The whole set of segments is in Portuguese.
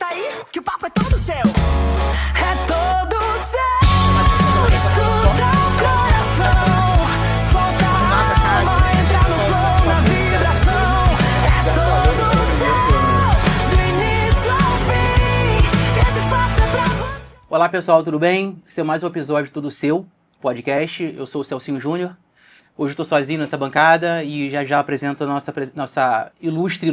Senta aí, que o papo é todo seu. É todo seu. Escuta o coração. Solta a alma, entra no flow, na vibração. É todo seu. Do início ao fim. Esse espaço é pra você. Olá pessoal, tudo bem? Esse é mais um episódio Tudo Seu podcast. Eu sou o Celcinho Júnior. Hoje eu tô sozinho nessa bancada e já apresento a nossa ilustre.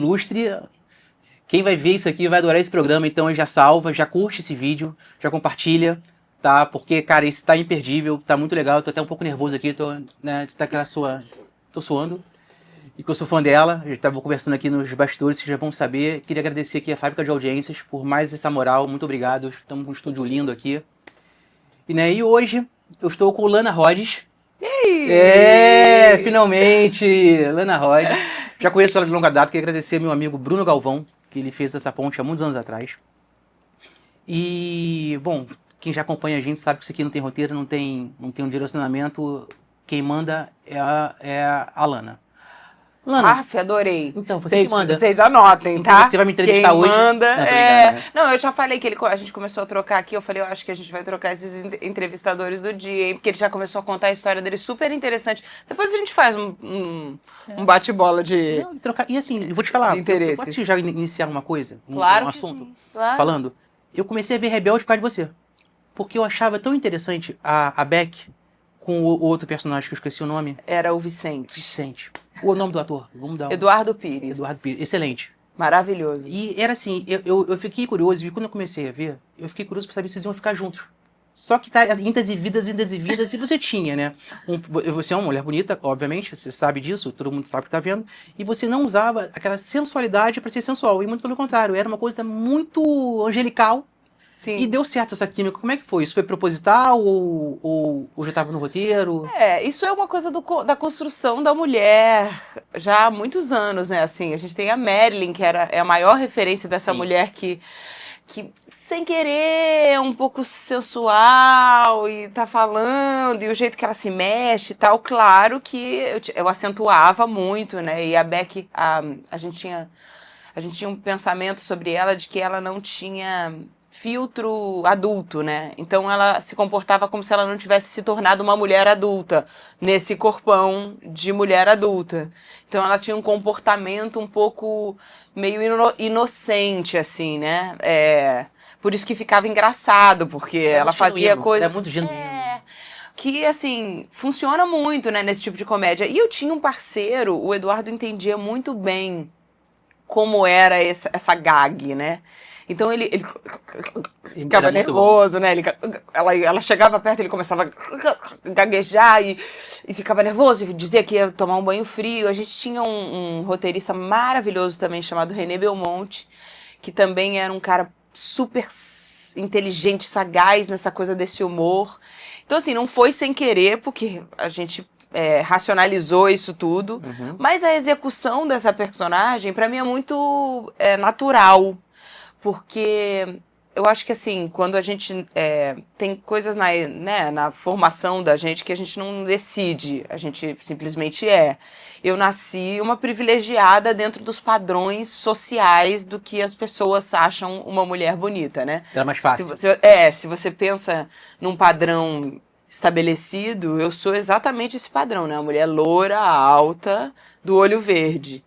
Quem vai ver isso aqui vai adorar esse programa, então já salva, já curte esse vídeo, já compartilha, tá? Porque, cara, esse tá imperdível, tá muito legal. Eu tô até um pouco nervoso aqui, tô suando. E que eu sou fã dela, já tava conversando aqui nos bastidores, vocês já vão saber. Queria agradecer aqui a Fábrica de Audiências por mais essa moral, muito obrigado. Estamos com um estúdio lindo aqui. E hoje eu estou com Lana Rhodes. Finalmente! Lana Rhodes. Já conheço ela de longa data, queria agradecer ao meu amigo Bruno Galvão, que ele fez essa ponte há muitos anos atrás. E, bom, quem já acompanha a gente sabe que isso aqui não tem roteiro, não tem um direcionamento. Quem manda é a Lana. Lana. Adorei. Então, você que manda. Vocês anotem, Então, tá? você vai me entrevistar Quem hoje? manda Não, Não, eu já falei que a gente começou a trocar aqui. Eu falei, eu acho que a gente vai trocar esses entrevistadores do dia, hein? Porque ele já começou a contar a história dele super interessante. Depois a gente faz um bate-bola de... Não, trocar. E assim, eu vou te falar, De interesses. eu posso já iniciar uma coisa? Claro um que assunto? sim, claro. Falando, eu comecei a ver Rebelde por causa de você. Porque eu achava tão interessante a Beck com o outro personagem que eu esqueci o nome. Era o Vicente. Vicente. O nome do ator? Vamos dar Eduardo Pires. Eduardo Pires. Excelente. Maravilhoso. E era assim, eu fiquei curioso, e quando eu comecei a ver, eu fiquei curioso pra saber se vocês iam ficar juntos. Só que tá indas e vidas, e você tinha, né? Você é uma mulher bonita, obviamente, você sabe disso, todo mundo sabe que tá vendo, e você não usava aquela sensualidade pra ser sensual, e muito pelo contrário, era uma coisa muito angelical. Sim. E deu certo essa química. Como é que foi? Isso foi proposital ou já estava no roteiro? Isso é uma coisa da construção da mulher já há muitos anos, né? Assim, a gente tem a Marilyn, que é a maior referência dessa Sim. mulher que sem querer é um pouco sensual e tá falando, e o jeito que ela se mexe e tal. Claro que eu acentuava muito, né? E a Beck, a gente tinha um pensamento sobre ela de que ela não tinha filtro adulto, né? Então ela se comportava como se ela não tivesse se tornado uma mulher adulta, nesse corpão de mulher adulta. Então ela tinha um comportamento um pouco meio inocente, assim, né? Por isso que ficava engraçado, porque ela fazia coisas... É muito genuíno. Que, assim, funciona muito, né, nesse tipo de comédia. E eu tinha um parceiro, o Eduardo entendia muito bem como era essa gag, né? Então ele ficava nervoso, né? Ela chegava perto, ele começava a gaguejar e ficava nervoso e dizia que ia tomar um banho frio. A gente tinha um roteirista maravilhoso também chamado René Belmonte, que também era um cara super inteligente, sagaz nessa coisa desse humor. Então, assim, não foi sem querer, porque a gente racionalizou isso tudo, mas a execução dessa personagem, pra mim, é muito natural. Porque eu acho que, assim, quando a gente tem coisas na formação da gente que a gente não decide, a gente simplesmente é. Eu nasci uma privilegiada dentro dos padrões sociais do que as pessoas acham uma mulher bonita, né? Era mais fácil. Se você pensa num padrão estabelecido, eu sou exatamente esse padrão, né? A mulher loura, alta, do olho verde.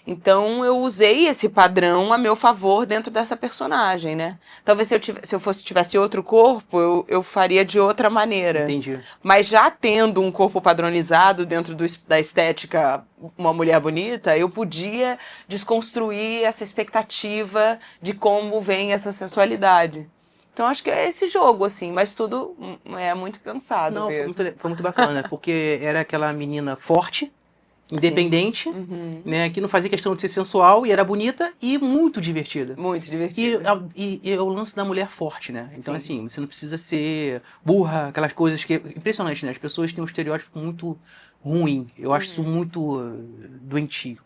Então, eu usei esse padrão a meu favor dentro dessa personagem, né? Talvez se eu tivesse outro corpo, eu faria de outra maneira. Entendi. Mas já tendo um corpo padronizado dentro da estética, uma mulher bonita, eu podia desconstruir essa expectativa de como vem essa sensualidade. Então, acho que é esse jogo, assim, mas tudo é muito pensado. Não, mesmo. foi muito bacana, porque era aquela menina forte, independente, né, que não fazia questão de ser sensual e era bonita e muito divertida. Muito divertida. E é o lance da mulher forte, né? Então, Sim. assim, você não precisa ser burra, aquelas coisas que... Impressionante, né? As pessoas têm um estereótipo muito ruim. Eu acho isso muito doentio.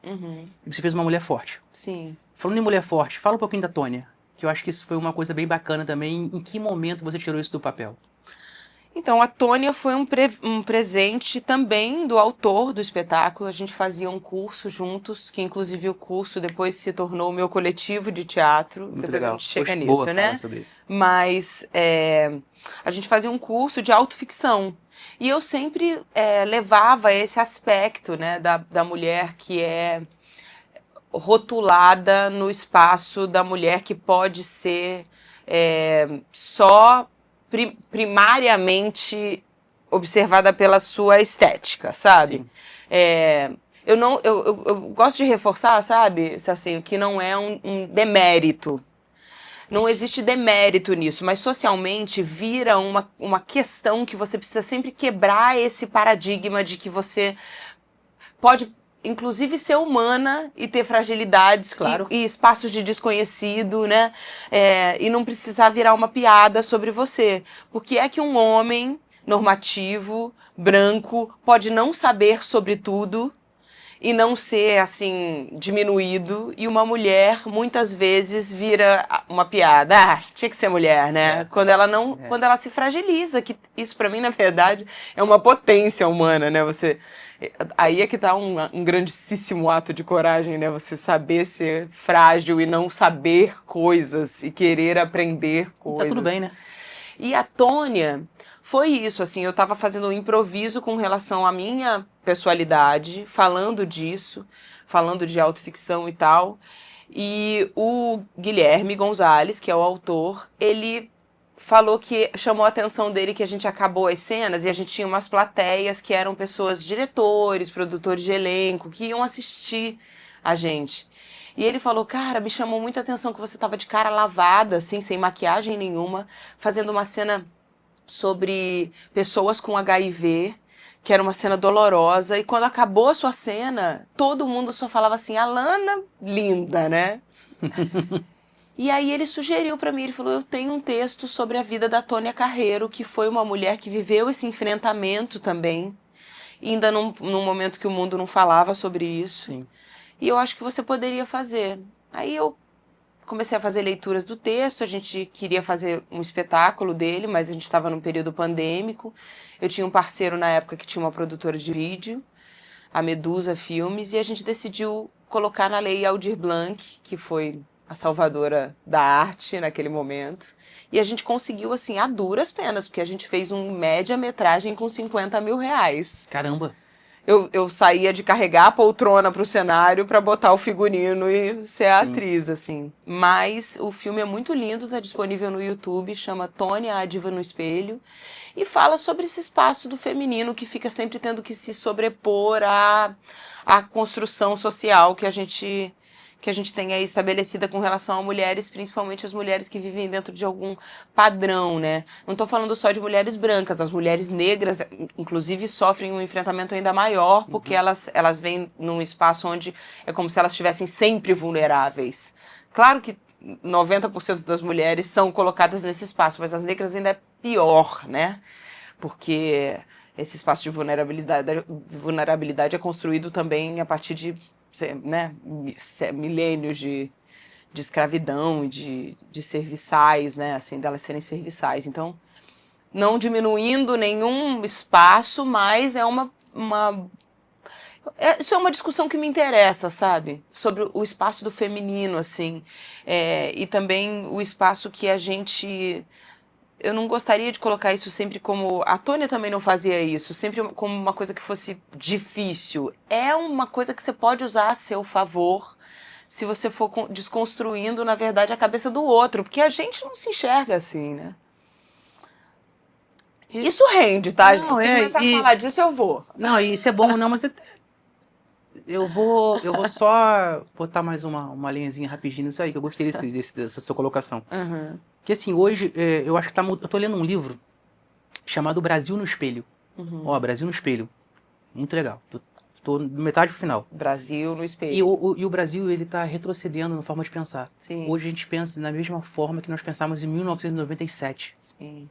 E você fez uma mulher forte. Sim. Falando em mulher forte, fala um pouquinho da Tônia, que eu acho que isso foi uma coisa bem bacana também. Em que momento você tirou isso do papel? Então, a Tônia foi um presente também do autor do espetáculo. A gente fazia um curso juntos, que inclusive o curso depois se tornou o meu coletivo de teatro. Muito Depois legal. a gente chega Poxa, nisso, boa né? falar sobre isso. Mas a gente fazia um curso de autoficção. E eu sempre levava esse aspecto, né, da mulher que é rotulada no espaço da mulher que pode ser só primariamente observada pela sua estética, sabe? Sim. Eu gosto de reforçar, sabe, Celcinho, que não é um demérito. Não existe demérito nisso, mas socialmente vira uma questão que você precisa sempre quebrar esse paradigma de que você pode, inclusive, ser humana e ter fragilidades, Claro. e espaços de desconhecido, né? E não precisar virar uma piada sobre você. Porque é que um homem normativo, branco, pode não saber sobre tudo e não ser, assim, diminuído, e uma mulher, muitas vezes, vira uma piada. Ah, tinha que ser mulher, né? Quando ela se fragiliza, que isso, pra mim, na verdade, é uma potência humana, né? Aí é que tá um grandíssimo ato de coragem, né? Você saber ser frágil e não saber coisas, e querer aprender coisas. Tá tudo bem, né? E a Tônia foi isso, assim, eu tava fazendo um improviso com relação à minha pessoalidade, falando disso, falando de autoficção e tal. E o Guilherme Gonzalez, que é o autor, ele falou que chamou a atenção dele que a gente acabou as cenas e a gente tinha umas plateias que eram pessoas, diretores, produtores de elenco, que iam assistir a gente. E ele falou, cara, me chamou muita atenção que você tava de cara lavada, assim, sem maquiagem nenhuma, fazendo uma cena sobre pessoas com HIV, que era uma cena dolorosa, e quando acabou a sua cena, todo mundo só falava assim, Alana, linda, né? E aí ele sugeriu pra mim, ele falou, eu tenho um texto sobre a vida da Tônia Carreiro, que foi uma mulher que viveu esse enfrentamento também, ainda num momento que o mundo não falava sobre isso. Sim. E eu acho que você poderia fazer. Aí eu comecei a fazer leituras do texto, a gente queria fazer um espetáculo dele, mas a gente estava num período pandêmico. Eu tinha um parceiro na época que tinha uma produtora de vídeo, a Medusa Filmes, e a gente decidiu colocar na Lei Aldir Blanc, que foi a salvadora da arte naquele momento. E a gente conseguiu, assim, a duras penas, porque a gente fez um média-metragem com 50 mil reais. Caramba. Eu saía de carregar a poltrona pro cenário pra botar o figurino e ser a atriz, assim. Mas o filme é muito lindo, tá disponível no YouTube, chama Tônia, a Diva no Espelho, e fala sobre esse espaço do feminino que fica sempre tendo que se sobrepor à construção social que a gente tem aí estabelecida com relação a mulheres, principalmente as mulheres que vivem dentro de algum padrão, né? Não estou falando só de mulheres brancas, as mulheres negras, inclusive, sofrem um enfrentamento ainda maior, porque elas vêm num espaço onde é como se elas estivessem sempre vulneráveis. Claro que 90% das mulheres são colocadas nesse espaço, mas as negras ainda é pior, né? Porque esse espaço de vulnerabilidade é construído também a partir de, né, milênios de escravidão e de serviçais, né, assim, delas serem serviçais. Então, não diminuindo nenhum espaço, mas isso é uma discussão que me interessa, sabe? Sobre o espaço do feminino, assim, e também o espaço que a gente... Eu não gostaria de colocar isso sempre como... A Tônia também não fazia isso, sempre como uma coisa que fosse difícil. É uma coisa que você pode usar a seu favor se você for desconstruindo, na verdade, a cabeça do outro, porque a gente não se enxerga assim, né? Isso rende, tá? Não, se começar a falar disso, eu vou. Não, isso é bom, não, mas eu vou só botar mais uma linhazinha rapidinho nisso aí, que eu gostei dessa sua colocação. Uhum. Que assim, hoje, eu acho que eu tô lendo um livro chamado Brasil no Espelho. Uhum. Ó, Brasil no Espelho. Muito legal. Tô metade pro final. Brasil no espelho. E o Brasil, ele tá retrocedendo na forma de pensar. Sim. Hoje a gente pensa na mesma forma que nós pensávamos em 1997. Sim.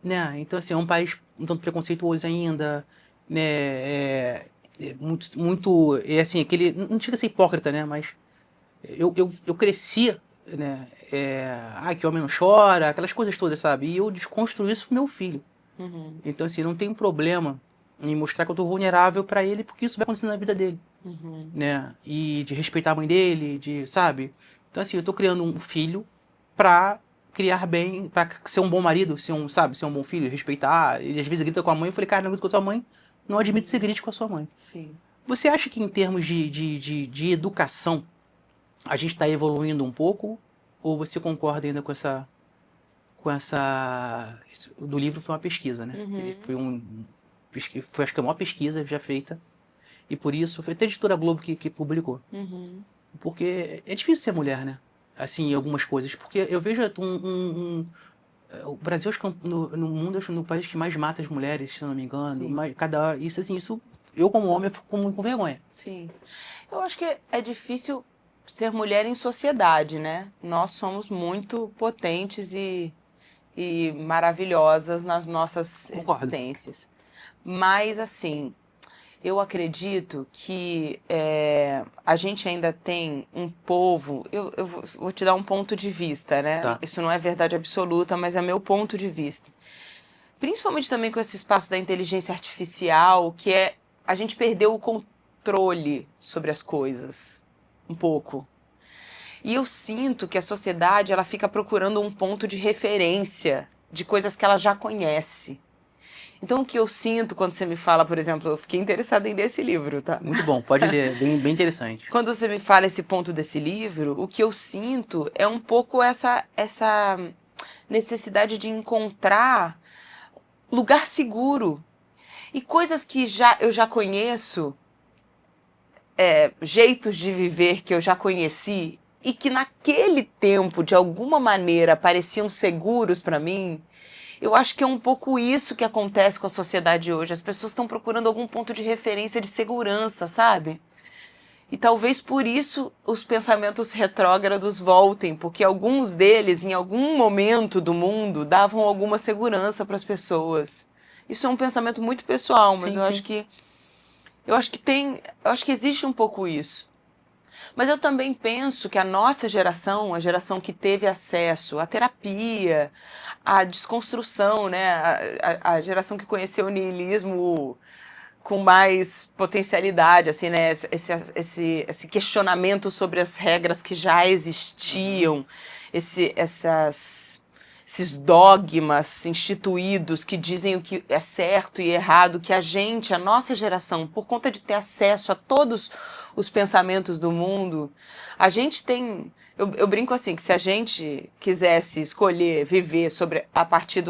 Né? Então, assim, é um país um tanto preconceituoso ainda, né? Muito, assim, aquele, não chega a ser hipócrita, né? Mas eu cresci, né? Que homem não chora, aquelas coisas todas, sabe? E eu desconstruí isso pro meu filho. Uhum. Então, assim, não tem problema em mostrar que eu tô vulnerável pra ele, porque isso vai acontecer na vida dele, Uhum. né? E de respeitar a mãe dele, sabe? Então, assim, eu tô criando um filho pra criar bem, pra ser um bom marido, sabe? Ser um bom filho, respeitar. Ele às vezes grita com a mãe, eu falei, cara, não grita com a tua mãe, não admito que você grite com a sua mãe. Sim. Você acha que em termos de educação, a gente tá evoluindo um pouco? Ou você concorda ainda com essa... Do livro foi uma pesquisa, né? Uhum. Ele foi, acho que a maior pesquisa já feita. E por isso, foi até a editora Globo que publicou. Uhum. Porque é difícil ser mulher, né? Assim, em algumas coisas. Porque eu vejo o Brasil, acho que no mundo, acho que é no país que mais mata as mulheres, se eu não me engano. Sim. Cada hora. Isso, assim, eu como homem, eu fico com vergonha. Sim. Eu acho que é difícil ser mulher em sociedade, né? Nós somos muito potentes e maravilhosas nas nossas Concordo. existências. Mas, assim, eu acredito que a gente ainda tem um povo... Eu vou te dar um ponto de vista, né? Tá. Isso não é verdade absoluta, mas é meu ponto de vista. Principalmente também com esse espaço da inteligência artificial, que a gente perdeu o controle sobre as coisas, um pouco. E eu sinto que a sociedade ela fica procurando um ponto de referência de coisas que ela já conhece. Então, o que eu sinto quando você me fala, por exemplo, eu fiquei interessada em ler esse livro, tá? Muito bom, pode ler, bem interessante. Quando você me fala esse ponto desse livro, o que eu sinto é um pouco essa necessidade de encontrar lugar seguro. E coisas que eu já conheço, jeitos de viver que eu já conheci e que naquele tempo, de alguma maneira, pareciam seguros para mim. Eu acho que é um pouco isso que acontece com a sociedade hoje. As pessoas estão procurando algum ponto de referência de segurança, sabe? E talvez por isso os pensamentos retrógrados voltem, porque alguns deles, em algum momento do mundo, davam alguma segurança para as pessoas. Isso é um pensamento muito pessoal, mas Sim, eu sim. acho que existe um pouco isso. Mas eu também penso que a nossa geração, a geração que teve acesso à terapia, à desconstrução, né, a geração que conheceu o niilismo com mais potencialidade, assim, né, esse questionamento sobre as regras que já existiam, esses dogmas instituídos que dizem o que é certo e errado, que a nossa geração, por conta de ter acesso a todos os pensamentos do mundo, a gente tem... Eu brinco assim, que se a gente quisesse escolher viver a partir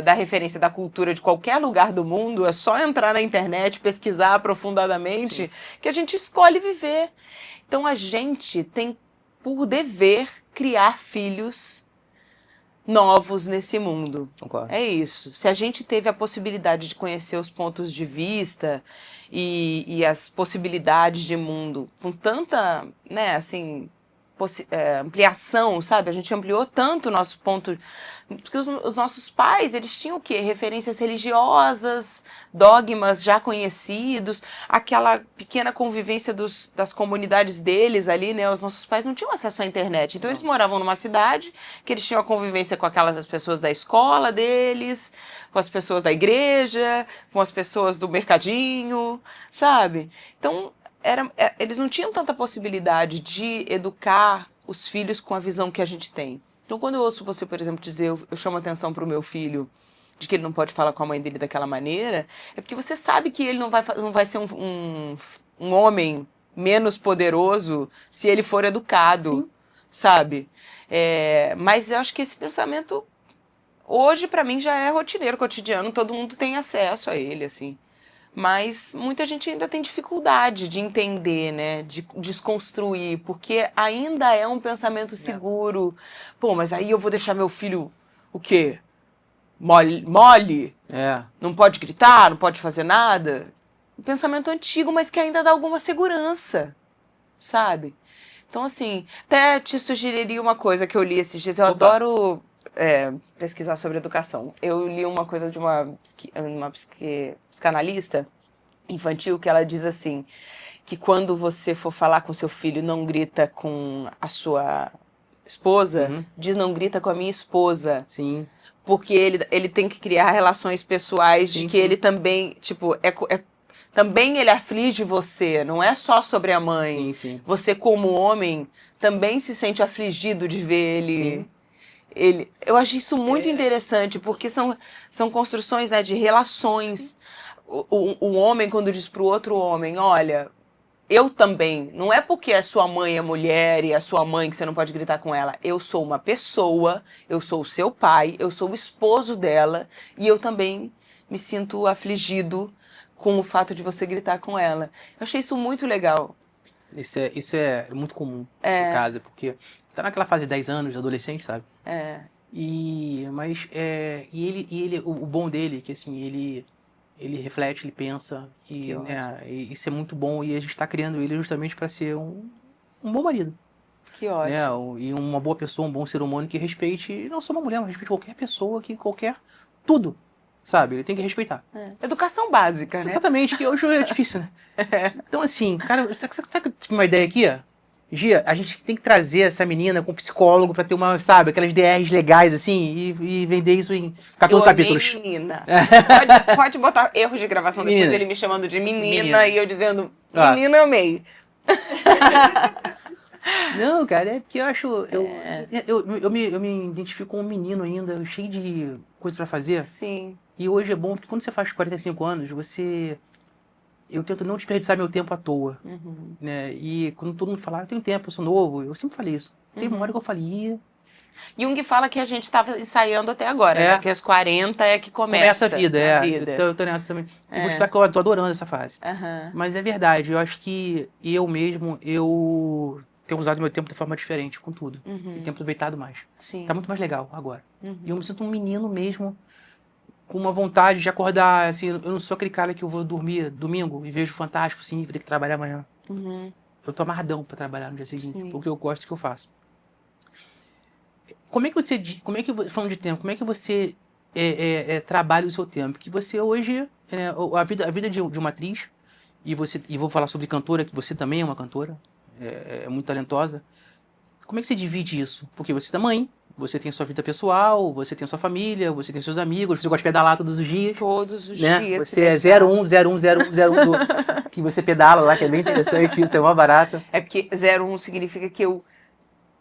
da referência da cultura de qualquer lugar do mundo, é só entrar na internet, pesquisar aprofundadamente, Sim. que a gente escolhe viver. Então a gente tem por dever criar filhos novos nesse mundo. Concordo. É isso. Se a gente teve a possibilidade de conhecer os pontos de vista e as possibilidades de mundo com tanta, né, assim, ampliação, sabe? A gente ampliou tanto o nosso ponto... Porque os nossos pais, eles tinham o quê? Referências religiosas, dogmas já conhecidos, aquela pequena convivência das comunidades deles ali, né? Os nossos pais não tinham acesso à internet. Então, eles moravam numa cidade que eles tinham a convivência com aquelas pessoas da escola deles, com as pessoas da igreja, com as pessoas do mercadinho, sabe? Então... eles não tinham tanta possibilidade de educar os filhos com a visão que a gente tem. Então, quando eu ouço você, por exemplo, dizer, eu chamo atenção para o meu filho de que ele não pode falar com a mãe dele daquela maneira, é porque você sabe que ele não vai ser um homem menos poderoso se ele for educado, Sim. sabe? Mas eu acho que esse pensamento, hoje, para mim, já é rotineiro, cotidiano, todo mundo tem acesso a ele, assim. Mas muita gente ainda tem dificuldade de entender, né? De desconstruir, porque ainda é um pensamento seguro. Pô, mas aí eu vou deixar meu filho, o quê? Mole? Não pode gritar, não pode fazer nada? Um pensamento antigo, mas que ainda dá alguma segurança, sabe? Então, assim, até te sugeriria uma coisa que eu li esses dias. Eu adoro pesquisar sobre educação. Eu li uma coisa de uma psicanalista infantil que ela diz assim, que quando você for falar com seu filho, não grita com a sua esposa, diz não grita com a minha esposa. Sim. porque ele tem que criar relações pessoais de Sim, que sim. ele também, tipo, também ele aflige você, não é só sobre a mãe. Sim, sim. Você, como homem, também se sente afligido de ver Sim. eu achei isso muito interessante, porque são construções, né, de relações. O homem, quando diz pro outro homem, olha, eu também, não é porque a sua mãe é mulher e a sua mãe que você não pode gritar com ela. Eu sou uma pessoa, eu sou o seu pai, eu sou o esposo dela e eu também me sinto afligido com o fato de você gritar com ela. Eu achei isso muito legal. Isso é muito comum em casa, porque tá naquela fase de 10 anos, adolescente, sabe? É. O bom dele é que assim, ele reflete, ele pensa, Que e isso é muito bom, e a gente tá criando ele justamente para ser um bom marido, Que ótimo. né? E uma boa pessoa, um bom ser humano que respeite, não só uma mulher, mas respeite qualquer pessoa, tudo, sabe? Ele tem que respeitar. Educação básica, né? Exatamente, que hoje é difícil, né? Então, assim, cara, sabe que eu tive uma ideia aqui, ó? Gia, a gente tem que trazer essa menina com um psicólogo pra ter sabe, aquelas DRs legais, assim, e vender isso em 14 capítulos. Menina. Pode botar erros de gravação depois Menina. dele me chamando de menina, Menina. e eu dizendo, Ah. menina, amei. Não, cara, é porque eu acho. Eu me identifico como um menino ainda, cheio de coisa pra fazer. Sim. E hoje é bom, porque quando você faz 45 anos, eu tento não desperdiçar meu tempo à toa, né? E quando todo mundo fala, eu tenho tempo, eu sou novo, eu sempre falei isso. Tem uma hora que eu falei, Jung fala que a gente estava ensaiando até agora, né? Que aos 40 é que começa a vida, a é. vida. Eu tô nessa também. Eu vou te falar que eu tô adorando essa fase. Aham. Mas é verdade, eu acho que eu tenho usado meu tempo de forma diferente, com tudo. E tenho aproveitado mais. Sim. Tá muito mais legal agora. E eu me sinto um menino mesmo, com uma vontade de acordar, assim, eu não sou aquele cara que eu vou dormir domingo e vejo Fantástico, assim, vou ter que trabalhar amanhã. Eu tô amarradão pra trabalhar no dia seguinte, Sim. porque eu gosto do que eu faço. Falando de tempo, como é que você trabalha o seu tempo? Que você hoje, né, a vida de uma atriz, e vou falar sobre cantora, que você também é uma cantora, é muito talentosa. Como é que você divide isso? Porque você é mãe, você tem sua vida pessoal, você tem sua família, você tem seus amigos, você gosta de pedalar todos os dias. Todos os Né? dias. Você é 01010101 que você pedala lá, que é bem interessante, isso é uma barata. É porque 01 significa que eu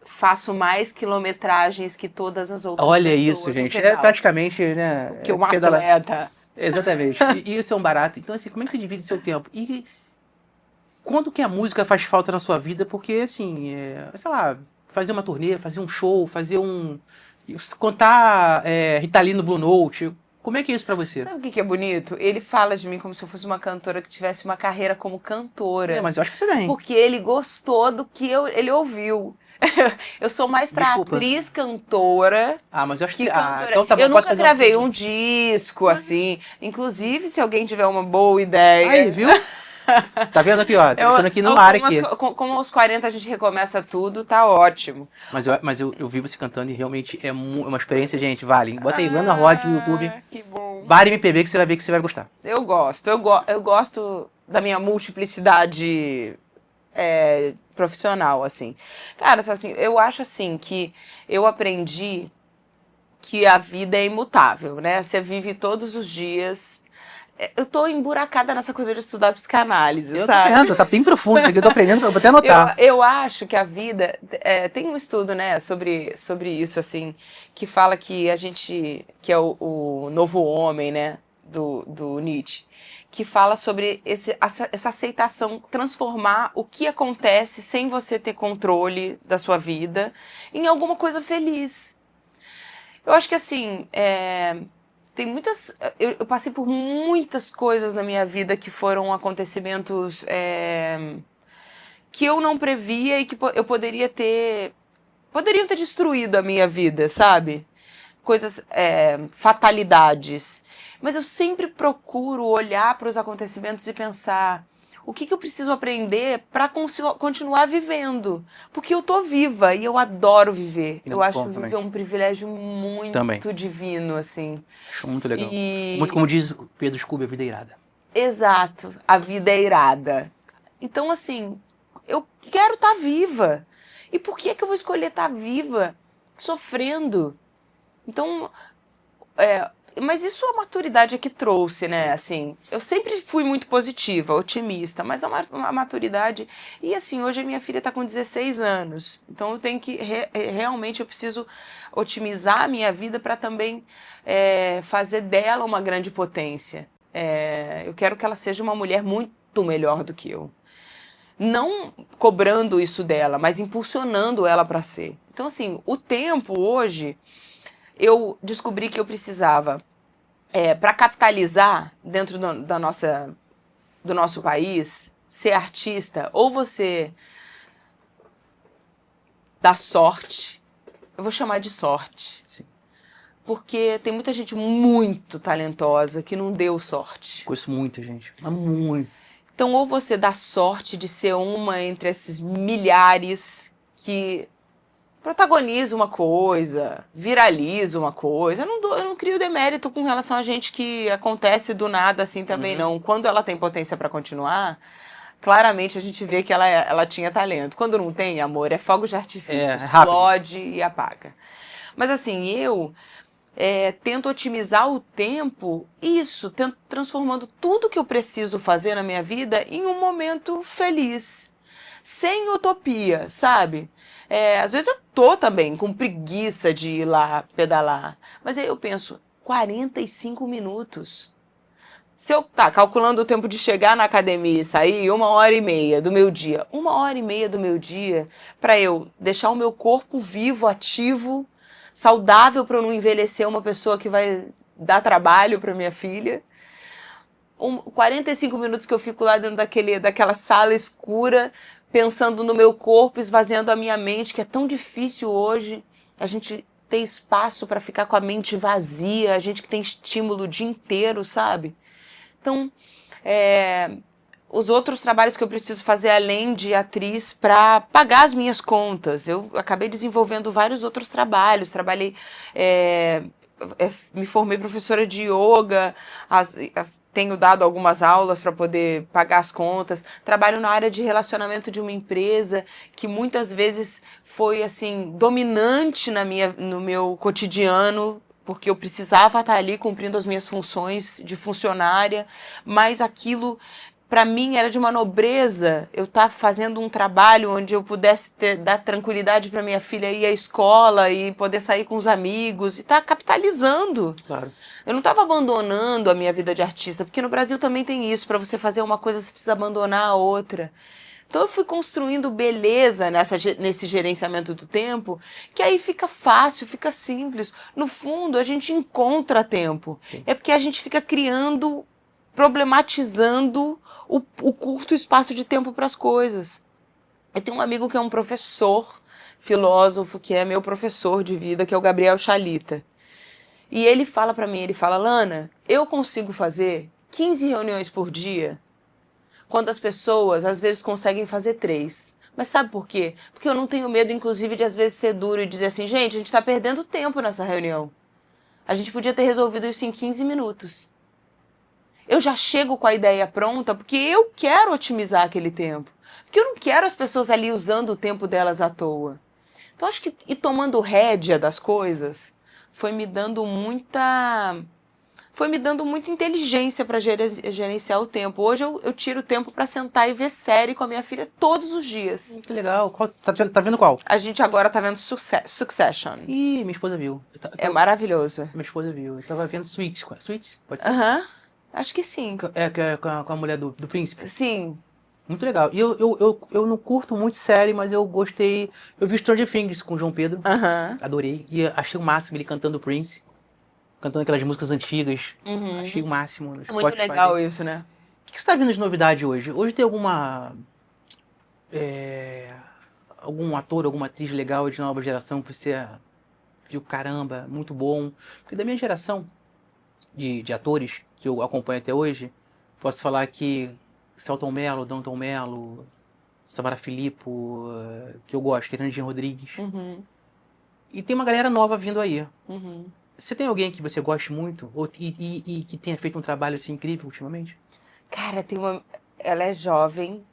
faço mais quilometragens que todas as outras Olha pessoas isso, no gente. pedal. É praticamente, né? Que uma pedalar. atleta. Exatamente. E isso é um barato. Então, assim, como é que você divide seu tempo? E quando que a música faz falta na sua vida? Porque, assim, sei lá, fazer uma turnê, fazer um show, cantar Ritalina no Blue Note. Como é que é isso pra você? Sabe o que é bonito? Ele fala de mim como se eu fosse uma cantora que tivesse uma carreira como cantora. Mas eu acho que você tem. Porque ele gostou do que ele ouviu. Eu sou mais pra Desculpa. atriz cantora. Mas eu acho Que que... cantora. então tá bom, eu posso nunca fazer gravei um disco assim. Inclusive, se alguém tiver uma boa ideia. Aí, viu? Tá vendo aqui, ó? Tá deixando aqui no ar aqui. Como aos 40 a gente recomeça tudo, tá ótimo. Mas eu vi você cantando e realmente é uma experiência, gente. Vale. Bota aí, Lana Rod no YouTube. Que bom. Bar MPB que você vai ver que você vai gostar. Eu gosto. Eu gosto da minha multiplicidade profissional, assim. Cara, assim, eu acho assim que eu aprendi que a vida é imutável, né? Você vive todos os dias. Eu tô emburacada nessa coisa de estudar psicanálise, Eu tô sabe? vendo, tá bem profundo isso aqui, eu tô aprendendo, vou até anotar. Eu acho que a vida... tem um estudo, né, sobre isso, assim, que fala que a gente... Que é o novo homem, né, do Nietzsche. Que fala sobre essa aceitação, transformar o que acontece sem você ter controle da sua vida em alguma coisa feliz. Eu acho que, assim... tem muitas... Eu passei por muitas coisas na minha vida que foram acontecimentos que eu não previa e que eu poderiam ter destruído a minha vida, sabe? Coisas, fatalidades. Mas eu sempre procuro olhar para os acontecimentos e pensar... O que eu preciso aprender para continuar vivendo? Porque eu tô viva e eu adoro viver. Eu acho viver um privilégio muito divino, assim. Acho muito legal. Muito como diz o Pedro Scooby, a vida é irada. Exato, a vida é irada. Então, assim, eu quero estar viva. E por que eu vou escolher estar viva sofrendo? Então, Mas isso a maturidade é que trouxe, né? Assim, eu sempre fui muito positiva, otimista, mas a maturidade... E assim, hoje a minha filha está com 16 anos, então eu tenho que... realmente eu preciso otimizar a minha vida para também fazer dela uma grande potência. Eu quero que ela seja uma mulher muito melhor do que eu. Não cobrando isso dela, mas impulsionando ela para ser. Então, assim, o tempo hoje... Eu descobri que eu precisava, para capitalizar dentro do nosso país, ser artista, ou você dá sorte, eu vou chamar de sorte, Sim. porque tem muita gente muito talentosa que não deu sorte. Conheço muita gente, mas muito. Então, ou você dá sorte de ser uma entre esses milhares que protagoniza uma coisa, viraliza uma coisa. Eu não crio demérito com relação a gente que acontece do nada assim também, não. Quando ela tem potência para continuar, claramente a gente vê que ela tinha talento. Quando não tem, amor, é fogo de artifício. Rápido. Explode e apaga. Mas assim, eu tento otimizar o tempo, transformando tudo que eu preciso fazer na minha vida em um momento feliz. Sem utopia, sabe? Às vezes eu tô também com preguiça de ir lá pedalar. Mas aí eu penso, 45 minutos. Se eu calculando o tempo de chegar na academia e sair, 1h30 do meu dia. 1h30 do meu dia para eu deixar o meu corpo vivo, ativo, saudável para eu não envelhecer uma pessoa que vai dar trabalho para minha filha. 45 minutos que eu fico lá dentro daquela sala escura, pensando no meu corpo, esvaziando a minha mente, que é tão difícil hoje a gente ter espaço para ficar com a mente vazia, a gente que tem estímulo o dia inteiro, sabe? Então, os outros trabalhos que eu preciso fazer além de atriz para pagar as minhas contas, eu acabei desenvolvendo vários outros trabalhos, me formei professora de yoga, tenho dado algumas aulas para poder pagar as contas, trabalho na área de relacionamento de uma empresa que muitas vezes foi assim dominante no meu cotidiano, porque eu precisava estar ali cumprindo as minhas funções de funcionária, mas aquilo para mim era de uma nobreza eu estar fazendo um trabalho onde eu pudesse dar tranquilidade para minha filha ir à escola e poder sair com os amigos e estar capitalizando. Claro. Eu não estava abandonando a minha vida de artista, porque no Brasil também tem isso, para você fazer uma coisa você precisa abandonar a outra. Então eu fui construindo beleza nesse gerenciamento do tempo, que aí fica fácil, fica simples. No fundo, a gente encontra tempo. Sim. É porque a gente fica criando, problematizando o curto espaço de tempo para as coisas. Eu tenho um amigo que é um professor, filósofo, que é meu professor de vida, que é o Gabriel Chalita. E ele fala para mim, Lana, eu consigo fazer 15 reuniões por dia, quando as pessoas, às vezes, conseguem fazer 3. Mas sabe por quê? Porque eu não tenho medo, inclusive, de, às vezes, ser duro e dizer assim, gente, a gente está perdendo tempo nessa reunião. A gente podia ter resolvido isso em 15 minutos. Eu já chego com a ideia pronta porque eu quero otimizar aquele tempo. Porque eu não quero as pessoas ali usando o tempo delas à toa. Então, acho que ir tomando rédea das coisas foi me dando muita inteligência para gerenciar o tempo. Hoje eu tiro tempo para sentar e ver série com a minha filha todos os dias. Que legal. Tá vendo qual? A gente agora tá vendo Succession. Ih, minha esposa viu. É maravilhoso. Minha esposa viu. Eu tava vendo Suits. Suits? Pode ser? Aham. Acho que sim. Com a mulher do príncipe. Sim. Muito legal. E eu não curto muito série, mas eu gostei. Eu vi Stranger Things com o João Pedro. Aham. Adorei. E achei o máximo ele cantando Prince. Cantando aquelas músicas antigas. Uhum. Achei o máximo. No É muito Spotify legal dele. isso, né? O que você tá vendo de novidade hoje? Hoje tem algum ator, alguma atriz legal de nova geração que você viu, caramba, muito bom? Porque da minha geração de atores que eu acompanho até hoje, posso falar que Selton Mello, Danton Mello, Samara Filippo, que eu gosto, Fernandinho Rodrigues. Uhum. E tem uma galera nova vindo aí. Uhum. Você tem alguém que você goste muito e que tenha feito um trabalho assim incrível ultimamente? Cara, ela é jovem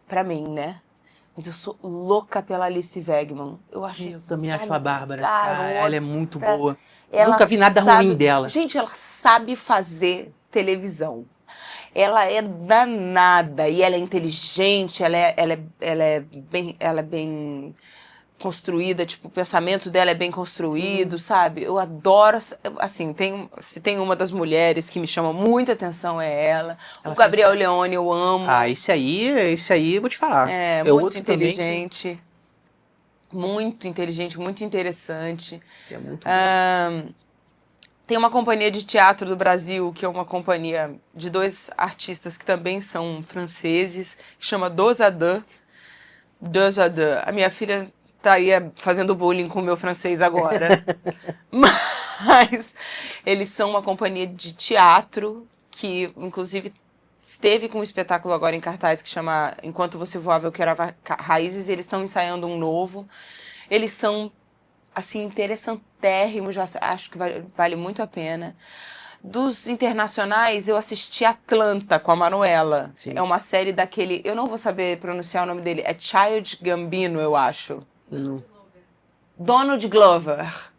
pra mim, né? Mas eu sou louca pela Alice Wegman. Eu acho Eu também acho a Bárbara. garota. Cara, ela é muito boa. Ela Nunca vi nada sabe- ruim dela. Gente, ela sabe fazer televisão. Ela é danada e ela é inteligente, ela é bem construída, tipo, o pensamento dela é bem construído, sabe? Eu adoro, assim, se tem uma das mulheres que me chama muita atenção é ela. Ela O Gabriel fez- Leone eu amo. Ah, esse aí eu vou te falar. É, outro muito também inteligente. Muito inteligente, muito interessante. que é muito bom. Tem uma companhia de teatro do Brasil, que é uma companhia de 2 artistas que também são franceses, que chama Dos à Deux. Deux à Deux. A minha filha estaria fazendo bullying com o meu francês agora. Mas eles são uma companhia de teatro que, inclusive, esteve com um espetáculo agora em cartaz que chama Enquanto Você Voava, Eu Quebrava Raízes. Eles estão ensaiando um novo. Eles são, assim, interessantérrimos. Já acho que vale muito a pena. Dos internacionais, eu assisti Atlanta com a Manuela. Sim. É uma série daquele... Eu não vou saber pronunciar o nome dele. É Child Gambino, eu acho. Não. Donald Glover.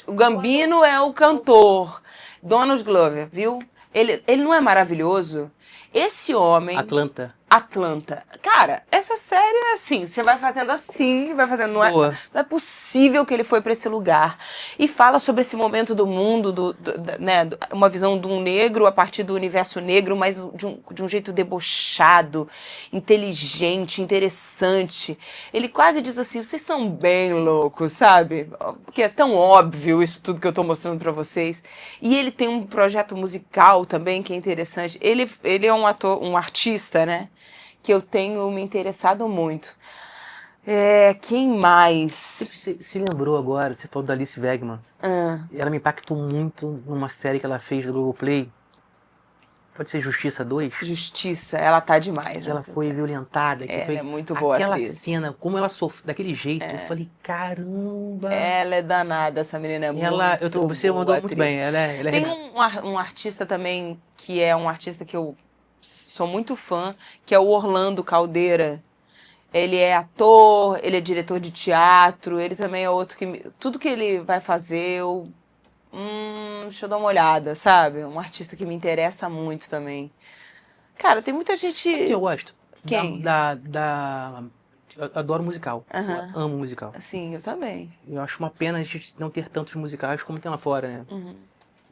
O Gambino é o cantor. Donald Glover, viu? Ele não é maravilhoso? Esse homem... Atlanta. Atlanta. Cara, essa série é assim, você vai fazendo assim, vai fazendo... Boa. Não é possível que ele foi para esse lugar. E fala sobre esse momento do mundo, né, uma visão de um negro a partir do universo negro, mas de um jeito debochado, inteligente, interessante. Ele quase diz assim, vocês são bem loucos, sabe? Porque é tão óbvio isso tudo que eu tô mostrando para vocês. E ele tem um projeto musical também que é interessante. Ele é um ator, um artista, né? Que eu tenho me interessado muito. Quem mais? Você se lembrou agora, você falou da Alice Wegman. Ela me impactou muito numa série que ela fez do Globoplay. Pode ser Justiça 2? Justiça, ela tá demais. Ela essa foi série. violentada. Ela foi é muito boa aquela atriz. cena, como ela sofreu daquele jeito. Eu falei, caramba. Ela é danada, essa menina é muito você boa mandou atriz. muito bem. Ela é Tem Renata. um artista também, que é um artista que eu sou muito fã, que é o Orlando Caldeira. Ele é ator, ele é diretor de teatro, ele também é outro que... Tudo que ele vai fazer, deixa eu dar uma olhada, sabe? Um artista que me interessa muito também. Cara, tem muita gente... Eu gosto. Quem? Eu adoro musical. Aham. Eu amo musical. Sim, eu também. Eu acho uma pena a gente não ter tantos musicais como tem lá fora, né?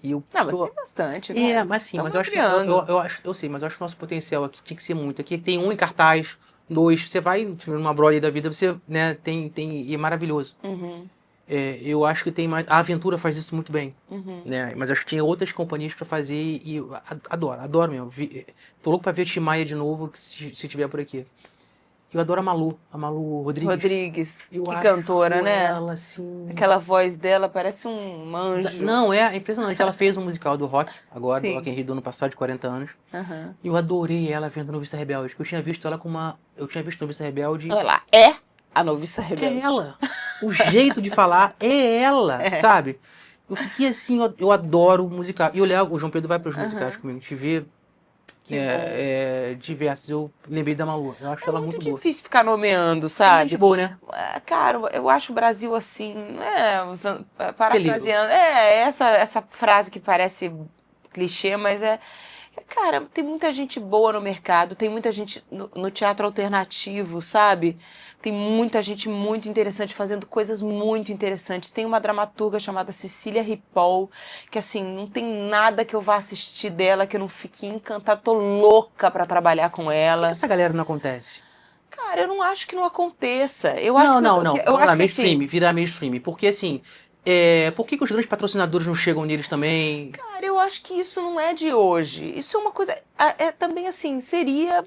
E eu Não, mas sou- tem bastante, né? É, mas sim, Tamo mas eu acho que criando. eu sei, mas eu acho que o nosso potencial aqui tinha que ser muito. Aqui tem um em cartaz, 2, você vai numa Broadway da vida, você, né, e é maravilhoso. Eu acho que tem mais. A Aventura faz isso muito bem, né? Mas acho que tinha outras companhias pra fazer e eu adoro mesmo. Tô louco pra ver Tim Maia de novo, se tiver por aqui. Eu adoro a Malu Rodrigues. Rodrigues, Eu que acho cantora, né? ela, assim... Aquela voz dela parece um anjo. Não, é impressionante. Ela fez um musical do Rock, agora, Sim. do Rock in Rio do ano passado, de 40 anos. Aham. E eu adorei ela vendo Noviça Rebelde. Eu tinha visto ela com uma... Eu tinha visto Noviça Rebelde... Ela é a noviça É rebelde. ela. O jeito de falar é ela, sabe? Eu fiquei assim, eu adoro musical. E o João Pedro vai para os musicais comigo. Te vê Que diversos. Eu lembrei da Malu. Eu acho ela muito muito boa. difícil ficar nomeando, É sabe? gente boa, né? Cara, eu acho o Brasil assim, parafraseando, essa frase que parece clichê, mas cara, tem muita gente boa no mercado, tem muita gente no teatro alternativo, sabe? Tem muita gente muito interessante fazendo coisas muito interessantes. Tem uma dramaturga chamada Cecília Ripoll, que assim, não tem nada que eu vá assistir dela que eu não fique encantada, tô louca pra trabalhar com Por que ela. essa galera não acontece? Cara, eu não acho que não aconteça. Eu acho Não. Eu Vamos acho lá, que mainstream, assim, virar mainstream. Porque assim, por que os grandes patrocinadores não chegam neles também? cara, eu acho que isso não é de hoje. Isso é uma coisa. Também assim, seria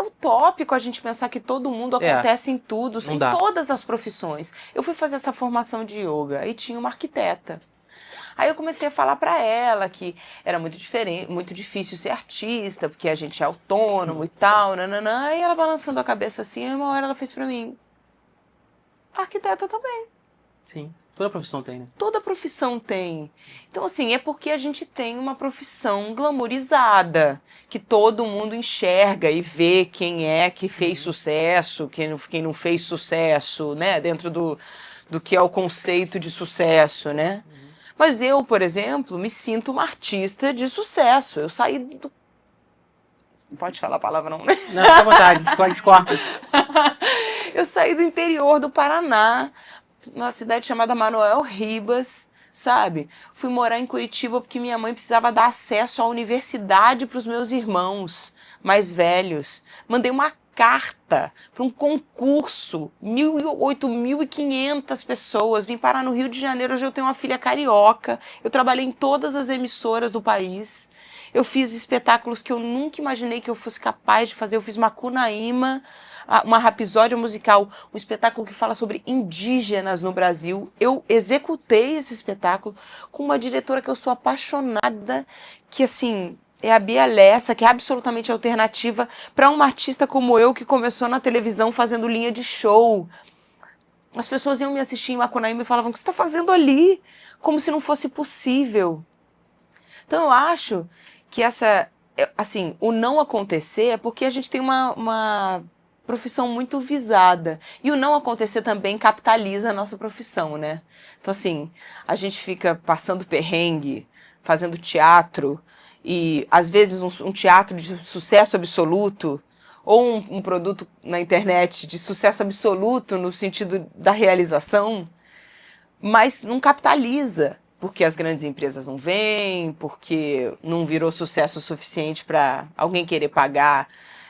utópico a gente pensar que todo mundo acontece em tudo, em dá. todas as profissões. Eu fui fazer essa formação de yoga e tinha uma arquiteta. Aí eu comecei a falar pra ela que era muito diferente, muito difícil ser artista, porque a gente é autônomo e tal, nananã. Aí ela balançando a cabeça assim, aí uma hora ela fez pra mim: arquiteta também. Sim. Toda profissão tem, né? Toda profissão tem. Então, assim, é porque a gente tem uma profissão glamourizada, que todo mundo enxerga e vê quem é que fez sucesso, quem não fez sucesso, né? Dentro do que é o conceito de sucesso, né? Mas eu, por exemplo, me sinto uma artista de sucesso. Eu saí do... Não pode falar a palavra não, né? Não, fica à vontade, pode corta. Eu saí do interior do Paraná, numa cidade chamada Manoel Ribas, sabe? Fui morar em Curitiba porque minha mãe precisava dar acesso à universidade para os meus irmãos mais velhos. Mandei uma carta para um concurso, 8.500 pessoas. Vim parar no Rio de Janeiro, hoje eu tenho uma filha carioca. Eu trabalhei em todas as emissoras do país. Eu fiz espetáculos que eu nunca imaginei que eu fosse capaz de fazer. Eu fiz Macunaíma, uma rapsódia musical, um espetáculo que fala sobre indígenas no Brasil. Eu executei esse espetáculo com uma diretora que eu sou apaixonada, que assim, é a Bia Lessa, que é absolutamente alternativa para uma artista como eu, que começou na televisão fazendo linha de show. As pessoas iam me assistir em Macunaíma e falavam: o que você está fazendo ali? Como se não fosse possível. Então eu acho que assim, o não acontecer é porque a gente tem uma profissão muito visada. E o não acontecer também capitaliza a nossa profissão, né? Então, assim, a gente fica passando perrengue, fazendo teatro, e às vezes um teatro de sucesso absoluto, ou um produto na internet de sucesso absoluto no sentido da realização, mas não capitaliza. Porque as grandes empresas não vêm, porque não virou sucesso o suficiente para alguém querer pagar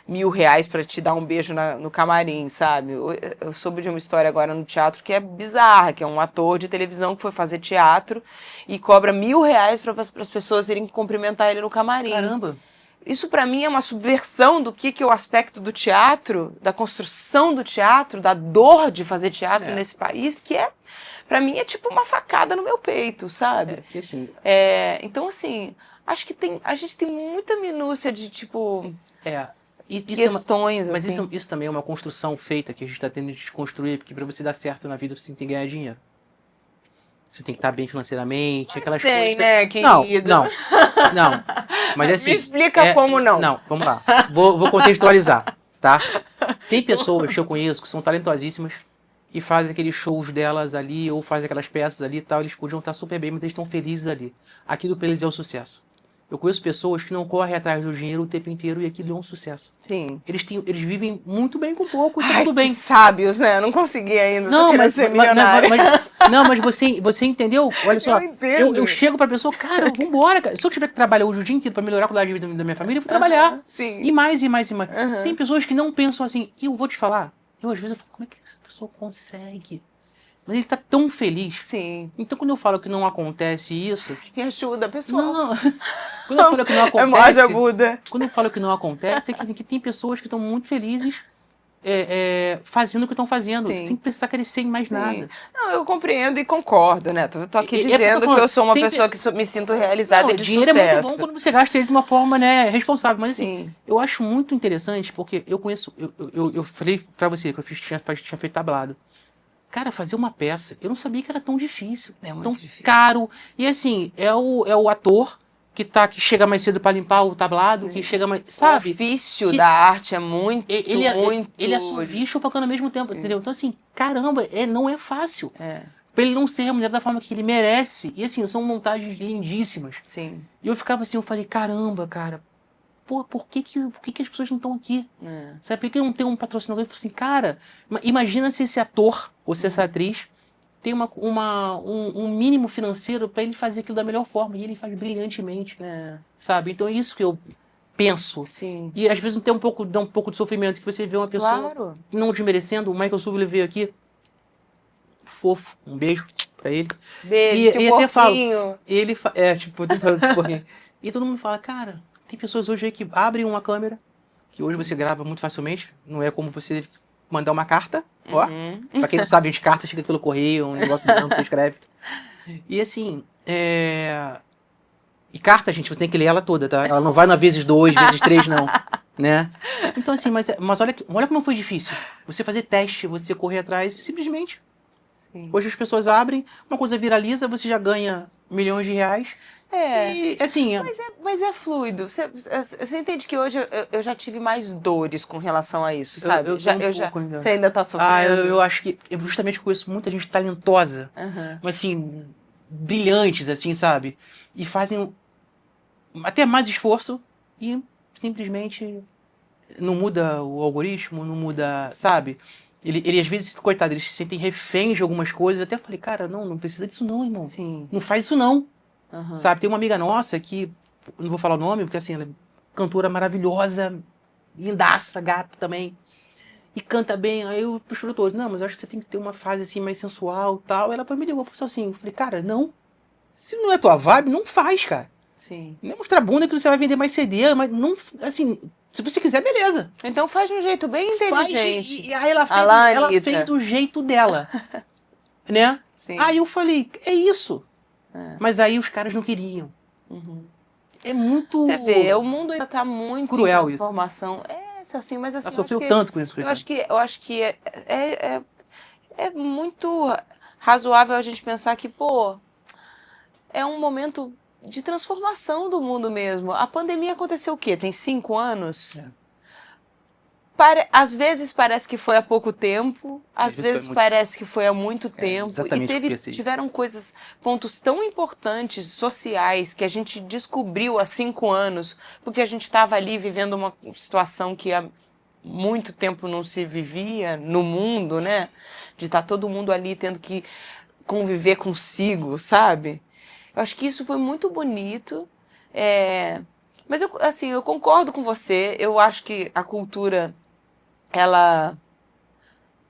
R$1.000 para te dar um beijo no camarim, sabe? Eu soube de uma história agora no teatro que é bizarra, que é um ator de televisão que foi fazer teatro e cobra R$1.000 para as pessoas irem cumprimentar ele no camarim. Caramba! Isso para mim é uma subversão do que é o aspecto do teatro, da construção do teatro, da dor de fazer teatro nesse país, que é, para mim, é tipo uma facada no meu peito, sabe? Porque assim... Então, assim, acho que a gente tem muita minúcia de, tipo, Isso questões, mas assim. isso também é uma construção feita que a gente está tendo de desconstruir, porque para você dar certo na vida, você tem que ganhar dinheiro. Você tem que estar bem financeiramente, Mas aquelas tem, coisas... né, querido? Não. Mas assim... Me explica como não. Não, vamos lá. Vou contextualizar, tá? Tem pessoas que eu conheço que são talentosíssimas e fazem aqueles shows delas ali, ou fazem aquelas peças ali e tal, eles podiam estar super bem, mas eles estão felizes ali. Aquilo para eles é o sucesso. Eu conheço pessoas que não correm atrás do dinheiro o tempo inteiro e aquilo é um sucesso. Sim. Eles vivem muito bem com pouco e tá Ai, tudo bem. que sábios, né? Não consegui ainda. Não, mas ser milionária. você entendeu? Olha só, Eu entendo. eu chego pra pessoa, cara, vambora, cara. Se eu tiver que trabalhar hoje o dia inteiro pra melhorar a qualidade de vida da minha família, eu vou trabalhar. Sim. E mais, e mais, e mais. Tem pessoas que não pensam assim, e eu vou te falar, às vezes eu falo, como é que essa pessoa consegue? Mas ele tá tão feliz. Sim. Então quando eu falo que não acontece isso... Me ajuda, pessoal. Não, quando eu falo que não É mais acontece... aguda. Quando eu falo que não acontece, é que, assim, que tem pessoas que estão muito felizes fazendo o que estão fazendo, Sim. sem precisar crescer em mais Sim. nada. Não, eu compreendo e concordo, né? Tô aqui É porque eu tô dizendo que falando, eu sou uma tem pessoa que me sinto realizada Não, e de dinheiro sucesso. é muito bom quando você gasta ele de uma forma, né, responsável. Mas assim, Sim. eu acho muito interessante, porque eu conheço... Eu falei pra você que eu tinha feito tablado. Cara, fazer uma peça, eu não sabia que era tão difícil. É muito tão difícil. caro. E assim, é o ator que chega mais cedo pra limpar o tablado, que chega mais... O Sabe? ofício Que- da arte é muito, Ele muito... assovia e chupacando ao mesmo tempo, entendeu? Então assim, caramba, não é fácil. É, Pra ele não ser remunerado da forma que ele merece. E assim, são montagens lindíssimas. sim. E eu ficava assim, eu falei, caramba, cara, pô, por que as pessoas não estão aqui? É. Sabe, por que não tem um patrocinador? Eu falei assim, cara, imagina se esse ator ou se essa atriz tem um mínimo financeiro para ele fazer aquilo da melhor forma. E ele faz brilhantemente, É. sabe? Então é isso que eu penso. Sim. E às vezes dá um pouco de sofrimento, que você vê uma pessoa Claro. não desmerecendo. O Michael Sullivan veio aqui, fofo, um beijo pra ele. Beijo, que e até falo, porquinho. ele e todo mundo fala, cara, tem pessoas hoje aí que abrem uma câmera, que hoje você grava muito facilmente, não é como você mandar uma carta, ó. Uhum. Pra quem não sabe, de carta chega pelo correio, um negócio que você escreve. E assim, e carta, gente, você tem que ler ela toda, tá? Ela não vai na vezes 2, vezes 3, não. Né? Então assim, mas olha como foi difícil. Você fazer teste, você correr atrás, simplesmente Sim. Hoje as pessoas abrem, uma coisa viraliza, você já ganha milhões de reais. E, assim... Mas é fluido. Você entende que hoje eu já tive mais dores com relação a isso, sabe? Eu tô um pouco ainda. Você ainda tá sofrendo? Eu acho que eu justamente conheço muita gente talentosa, mas assim, brilhantes, assim, sabe? E fazem até mais esforço e simplesmente não muda o algoritmo, não muda, sabe? Ele às vezes, coitado, eles se sentem reféns de algumas coisas. Eu até falei, cara, não precisa disso não, irmão. Sim. Não faz isso não. Uhum. Sabe? Tem uma amiga nossa que, não vou falar o nome, porque assim, ela é cantora maravilhosa, lindaça, gata também. E canta bem. Aí os produtores, não, mas eu acho que você tem que ter uma fase assim mais sensual e tal. Ela me ligou, falou assim, eu falei, cara, não. Se não é tua vibe, não faz, cara. Sim. Nem mostrar bunda que você vai vender mais CD, mas não, assim, se você quiser, beleza. Então faz de um jeito bem inteligente. E aí ela fez do jeito dela. Né? Sim. Aí eu falei, é isso. É. Mas aí os caras não queriam. É muito... Você vê, o mundo ainda tá muito cruel em transformação. Assim, mas assim, ela sofreu tanto com isso. Eu acho que é muito razoável a gente pensar que, pô, é um momento de transformação do mundo mesmo. A pandemia aconteceu o quê? Tem 5 anos? Às vezes parece que foi há pouco tempo, às vezes parece que foi há muito tempo. E tiveram pontos tão importantes, sociais, que a gente descobriu há 5 anos, porque a gente estava ali vivendo uma situação que há muito tempo não se vivia no mundo, né? De estar todo mundo ali tendo que conviver consigo, sabe? Eu acho que isso foi muito bonito. Mas eu concordo com você. Eu acho que a cultura...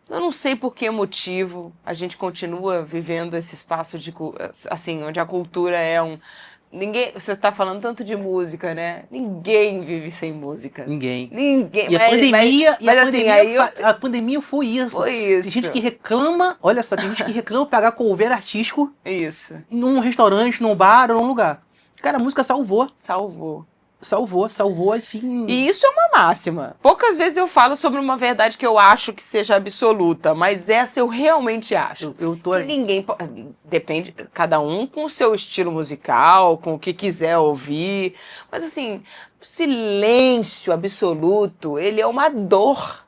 eu não sei por que motivo a gente continua vivendo esse espaço assim, onde a cultura é você está falando tanto de música, né? Ninguém vive sem música. Ninguém. E a pandemia foi isso. Foi isso. Tem gente que reclama, olha só, tem gente que reclama pagar cover artístico isso. Num restaurante, num bar ou num lugar. Cara, a música salvou. Salvou assim. E isso é uma máxima. Poucas vezes eu falo sobre uma verdade que eu acho que seja absoluta, mas essa eu realmente acho. Eu tô aí. Ninguém depende, cada um com o seu estilo musical, com o que quiser ouvir. Mas assim, silêncio absoluto, ele é uma dor.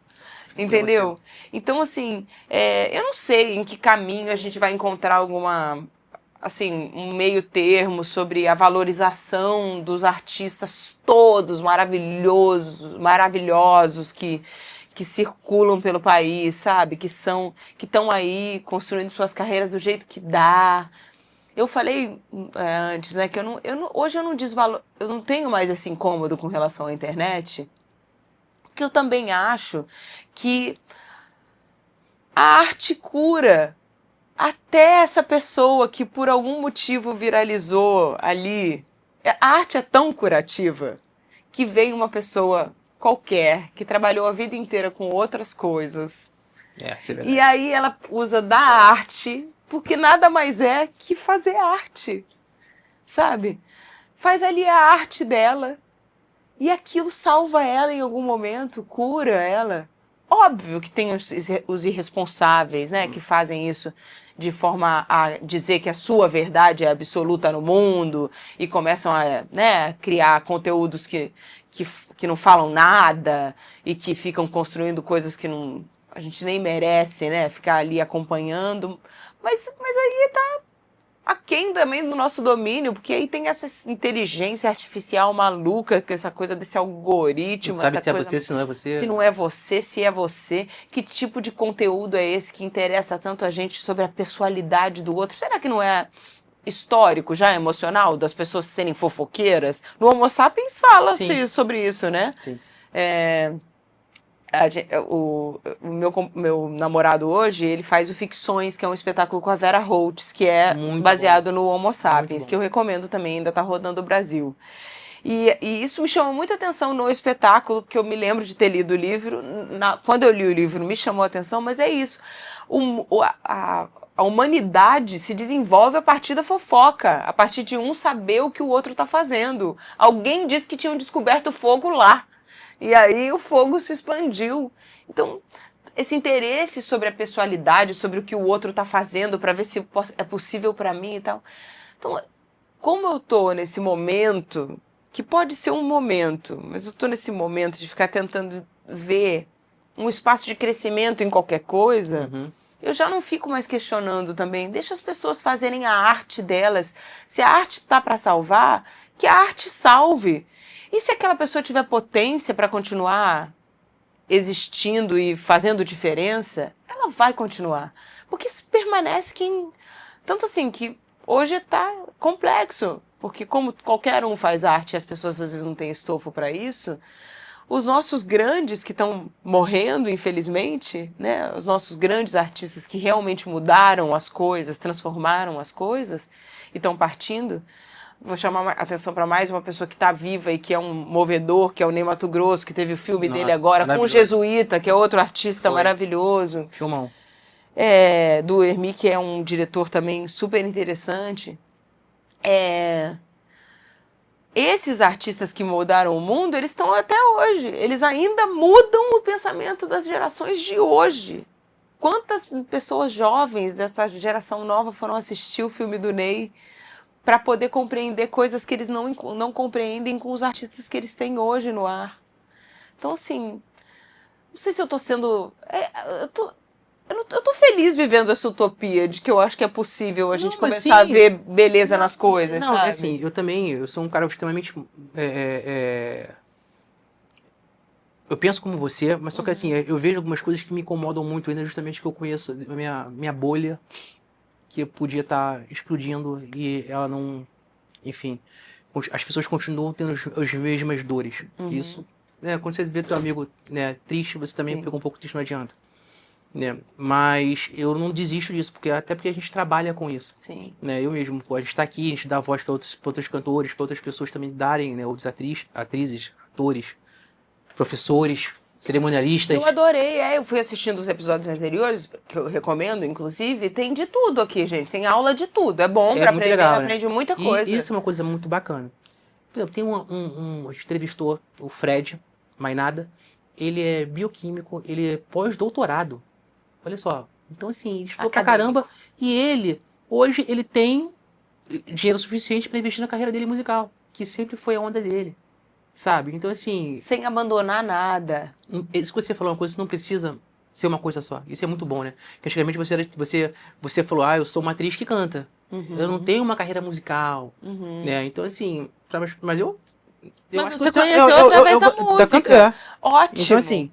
Entendeu? Então, assim, eu não sei em que caminho a gente vai encontrar um meio termo sobre a valorização dos artistas todos maravilhosos que circulam pelo país, sabe? Que estão aí construindo suas carreiras do jeito que dá. Eu falei antes, né, que hoje eu não tenho mais esse incômodo com relação à internet, porque eu também acho que a arte cura. Até essa pessoa que por algum motivo viralizou ali. A arte é tão curativa que vem uma pessoa qualquer que trabalhou a vida inteira com outras coisas. Isso é verdade. E aí ela usa da arte, porque nada mais é que fazer arte. Sabe? Faz ali a arte dela. E aquilo salva ela em algum momento, cura ela. Óbvio que tem os irresponsáveis, né, que fazem isso de forma a dizer que a sua verdade é absoluta no mundo e começam a, né, criar conteúdos que não falam nada e que ficam construindo coisas que a gente nem merece, né, ficar ali acompanhando. Mas aí tá aquém também do nosso domínio, porque aí tem essa inteligência artificial maluca, essa coisa desse algoritmo. Não sabe essa se coisa, é você, se não é você. Se não é você, se é você. Que tipo de conteúdo é esse que interessa tanto a gente sobre a pessoalidade do outro? Será que não é histórico, já emocional, das pessoas serem fofoqueiras? No Homo Sapiens fala-se sobre isso, né? Sim. O meu namorado hoje, ele faz o Ficções, que é um espetáculo com a Vera Holtz, que é Muito baseado bom. no Homo Sapiens, que eu recomendo também, ainda tá rodando o Brasil. E isso me chamou muita atenção no espetáculo, porque eu me lembro de ter lido o livro. Quando eu li o livro, me chamou a atenção, mas é isso. A humanidade se desenvolve a partir da fofoca, a partir de um saber o que o outro tá fazendo. Alguém disse que tinham descoberto fogo lá. E aí o fogo se expandiu. Então, esse interesse sobre a pessoalidade, sobre o que o outro tá fazendo para ver se é possível para mim e tal. Então, como eu tô nesse momento, que pode ser um momento, mas eu tô nesse momento de ficar tentando ver um espaço de crescimento em qualquer coisa, eu já não fico mais questionando também. Deixa as pessoas fazerem a arte delas. Se a arte tá para salvar, que a arte salve. E se aquela pessoa tiver potência para continuar existindo e fazendo diferença, ela vai continuar. Porque isso permanece quem... Tanto assim que hoje tá complexo. Porque como qualquer um faz arte e as pessoas às vezes não têm estofo para isso... Os nossos grandes que estão morrendo, infelizmente, né? Os nossos grandes artistas que realmente mudaram as coisas, transformaram as coisas e estão partindo. Vou chamar a atenção para mais uma pessoa que está viva e que é um movedor, que é o Ney Matogrosso, que teve o filme dele agora com o Jesuíta, que é outro artista maravilhoso. Filmão. Do Hermí, que é um diretor também super interessante. Esses artistas que moldaram o mundo, eles estão até hoje. Eles ainda mudam o pensamento das gerações de hoje. Quantas pessoas jovens dessa geração nova foram assistir o filme do Ney para poder compreender coisas que eles não compreendem com os artistas que eles têm hoje no ar? Então, assim, não sei se eu estou sendo... Eu tô feliz vivendo essa utopia de que eu acho que é possível a gente começar a ver beleza nas coisas, não, sabe? Assim, eu sou um cara extremamente... Eu penso como você, mas só que assim, eu vejo algumas coisas que me incomodam muito ainda, justamente que eu conheço a minha bolha, que podia estar explodindo e ela não... Enfim, as pessoas continuam tendo as mesmas dores. Isso, quando você vê teu amigo, né, triste, você também fica um pouco triste, não adianta. Né? Mas eu não desisto disso, até porque a gente trabalha com isso. Sim. Né? Eu mesmo, a gente está aqui, a gente dá voz para outros cantores, para outras pessoas também darem, né? Outros atrizes, atores, professores, cerimonialistas. Eu adorei, eu fui assistindo os episódios anteriores, que eu recomendo, inclusive, tem de tudo aqui, gente, tem aula de tudo, é bom para aprender, legal, né? Aprende muita coisa. E isso é uma coisa muito bacana. Por exemplo, tem a gente entrevistou o Fred Mainada, ele é bioquímico, ele é pós-doutorado. Olha só, então assim, ele estudou pra caramba e hoje ele tem dinheiro suficiente para investir na carreira dele musical, que sempre foi a onda dele, sabe? Então assim... Sem abandonar nada. Isso que você falou, uma coisa que não precisa ser uma coisa só, isso é muito bom, né? Porque antigamente você falou, eu sou uma atriz que canta, eu não tenho uma carreira musical, né? Então assim, mas mas você conheceu através da música. Ótimo. Então assim...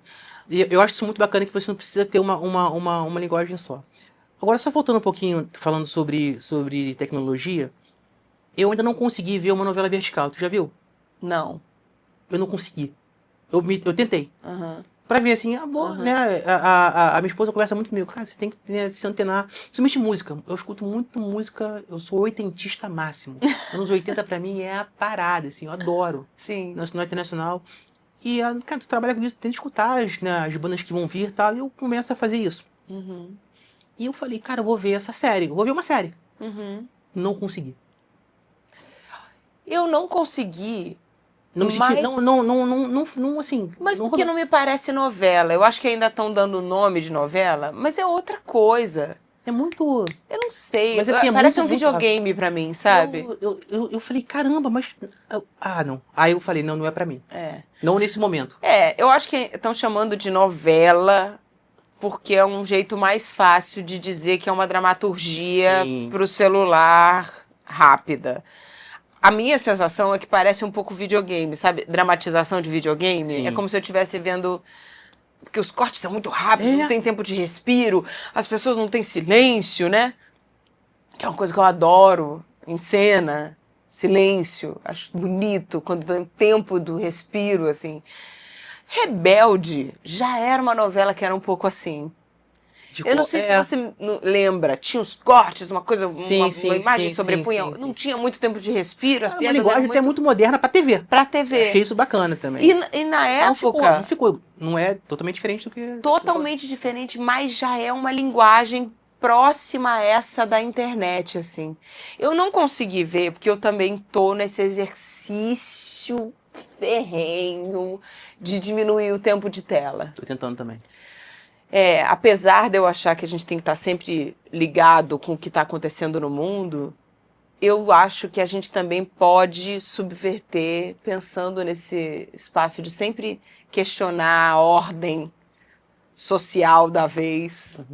Eu acho isso muito bacana, que você não precisa ter uma linguagem só. Agora, só voltando um pouquinho, falando sobre tecnologia, eu ainda não consegui ver uma novela vertical. Tu já viu? Não. Eu não consegui. Eu tentei. Pra ver assim, né? A minha esposa conversa muito comigo. Cara, você tem que, né, se antenar. Principalmente música. Eu escuto muito música, eu sou oitentista máximo. Anos 80 pra mim é a parada, assim, eu adoro. Sim. Nacional e internacional. E, cara, tu trabalha com isso, tenta escutar as bandas que vão vir e tal, e eu começo a fazer isso. E eu falei, cara, eu vou ver essa série, eu vou ver uma série. Não consegui. Eu não consegui. Não me senti, não, assim... Mas porque não me parece novela. Eu acho que ainda estão dando o nome de novela, mas é outra coisa. É muito... Eu não sei, mas parece um videogame pra mim, sabe? Eu falei, caramba, mas... não. Aí eu falei, não é pra mim. Não nesse momento. Eu acho que estão chamando de novela porque é um jeito mais fácil de dizer que é uma dramaturgia pro celular rápida. A minha sensação é que parece um pouco videogame, sabe? Dramatização de videogame. É como se eu estivesse vendo... Porque os cortes são muito rápidos, não tem tempo de respiro, as pessoas não têm silêncio, né? Que é uma coisa que eu adoro em cena. Silêncio. Acho bonito quando tem tempo do respiro, assim. Rebelde já era uma novela que era um pouco assim. Eu não sei se você lembra, tinha os cortes, uma coisa, uma imagem sobrepunha, não tinha muito tempo de respiro, as piadas eram muito... muito moderna pra TV. Pra TV. Achei isso bacana também. E na época... Não é totalmente diferente do que... Totalmente diferente, mas já é uma linguagem próxima a essa da internet, assim. Eu não consegui ver, porque eu também tô nesse exercício ferrenho de diminuir o tempo de tela. Tô tentando também. apesar de eu achar que a gente tem que estar sempre ligado com o que está acontecendo no mundo, eu acho que a gente também pode subverter pensando nesse espaço de sempre questionar a ordem social da vez,